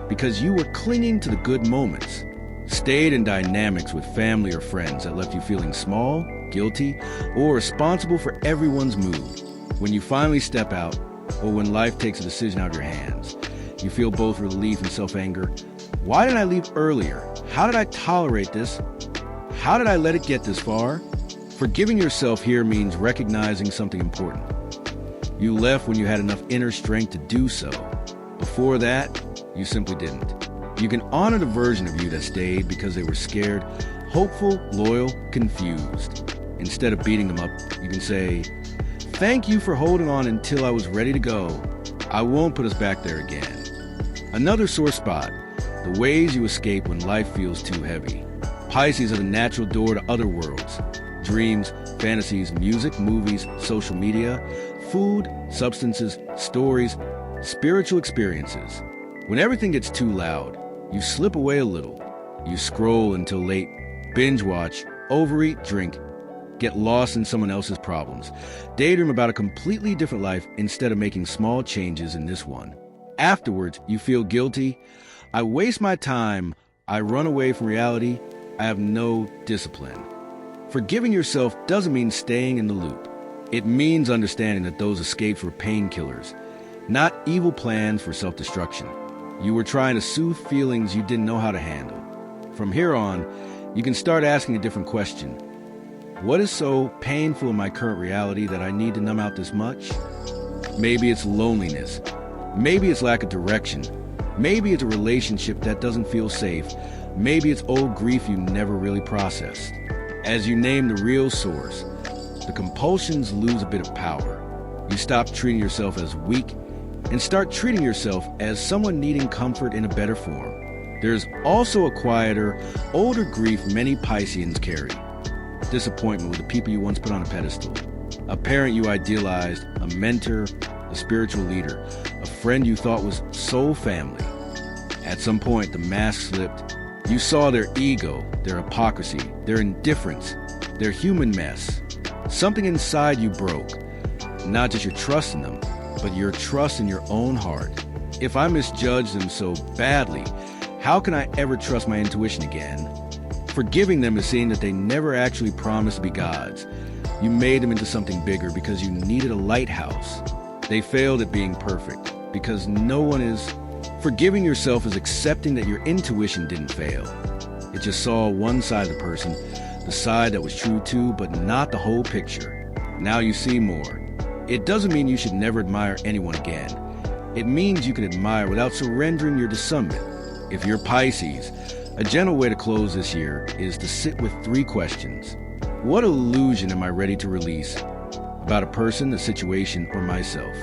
because you were clinging to the good moments. Stayed in dynamics with family or friends that left you feeling small, guilty, or responsible for everyone's mood. When you finally step out, or when life takes a decision out of your hands, you feel both relief and self-anger. Why did I leave earlier? How did I tolerate this? How did I let it get this far? Forgiving yourself here means recognizing something important. You left when you had enough inner strength to do so. Before that, you simply didn't. You can honor the version of you that stayed because they were scared, hopeful, loyal, confused. Instead of beating them up, you can say, "Thank you for holding on until I was ready to go. I won't put us back there again." Another sore spot, the ways you escape when life feels too heavy. Pisces are the natural door to other worlds. Dreams, fantasies, music, movies, social media, food, substances, stories, spiritual experiences. When everything gets too loud, you slip away a little. You scroll until late, binge watch, overeat, drink, get lost in someone else's problems. Daydream about a completely different life instead of making small changes in this one. Afterwards, you feel guilty. I waste my time. I run away from reality. I have no discipline. Forgiving yourself doesn't mean staying in the loop. It means understanding that those escapes were painkillers, not evil plans for self-destruction. You were trying to soothe feelings you didn't know how to handle. From here on, you can start asking a different question. What is so painful in my current reality that I need to numb out this much? Maybe it's loneliness. Maybe it's lack of direction. Maybe it's a relationship that doesn't feel safe. Maybe it's old grief you never really processed. As you name the real source, the compulsions lose a bit of power. You stop treating yourself as weak and start treating yourself as someone needing comfort in a better form. There's also a quieter, older grief many Pisceans carry. Disappointment with the people you once put on a pedestal. A parent you idealized, a mentor, a spiritual leader, a friend you thought was soul family. At some point, the mask slipped. You saw their ego, their hypocrisy, their indifference, their human mess. Something inside you broke. Not just your trust in them, but your trust in your own heart. If I misjudged them so badly, how can I ever trust my intuition again? Forgiving them is seeing that they never actually promised to be gods. You made them into something bigger because you needed a lighthouse. They failed at being perfect because no one is. Forgiving yourself is accepting that your intuition didn't fail. It just saw one side of the person, the side that was true too, but not the whole picture. Now you see more. It doesn't mean you should never admire anyone again. It means you can admire without surrendering your discernment. If you're Pisces, a gentle way to close this year is to sit with 3 questions. What illusion am I ready to release about a person, a situation, or myself?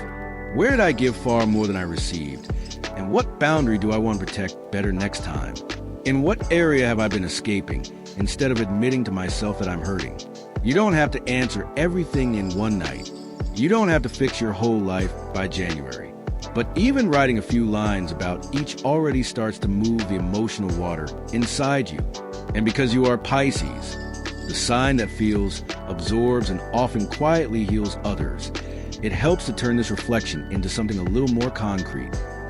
Where did I give far more than I received? And what boundary do I want to protect better next time? In what area have I been escaping instead of admitting to myself that I'm hurting? You don't have to answer everything in one night. You don't have to fix your whole life by January. But even writing a few lines about each already starts to move the emotional water inside you. And because you are Pisces, the sign that feels, absorbs, and often quietly heals others, it helps to turn this reflection into something a little more concrete.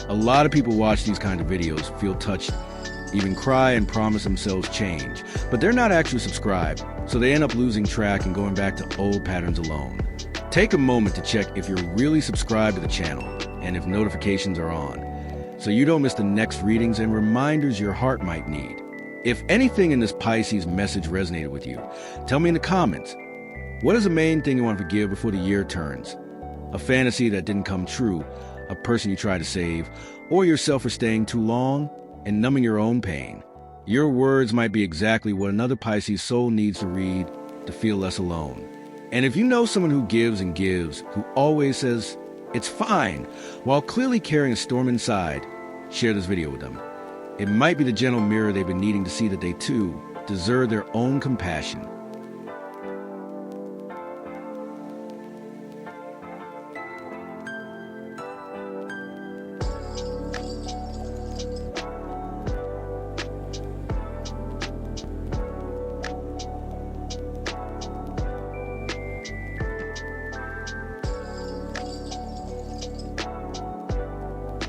A lot of people watch these kind of videos, feel touched, even cry and promise themselves change, but they're not actually subscribed, so they end up losing track and going back to old patterns alone. Take a moment to check if you're really subscribed to the channel and if notifications are on, so you don't miss the next readings and reminders your heart might need. If anything in this Pisces message resonated with you, tell me in the comments. What is the main thing you want to forgive before the year turns? A fantasy that didn't come true, a person you tried to save, or yourself for staying too long and numbing your own pain. Your words might be exactly what another Pisces soul needs to read to feel less alone. And if you know someone who gives and gives, who always says, "It's fine," while clearly carrying a storm inside, share this video with them. It might be the gentle mirror they've been needing to see that they too deserve their own compassion.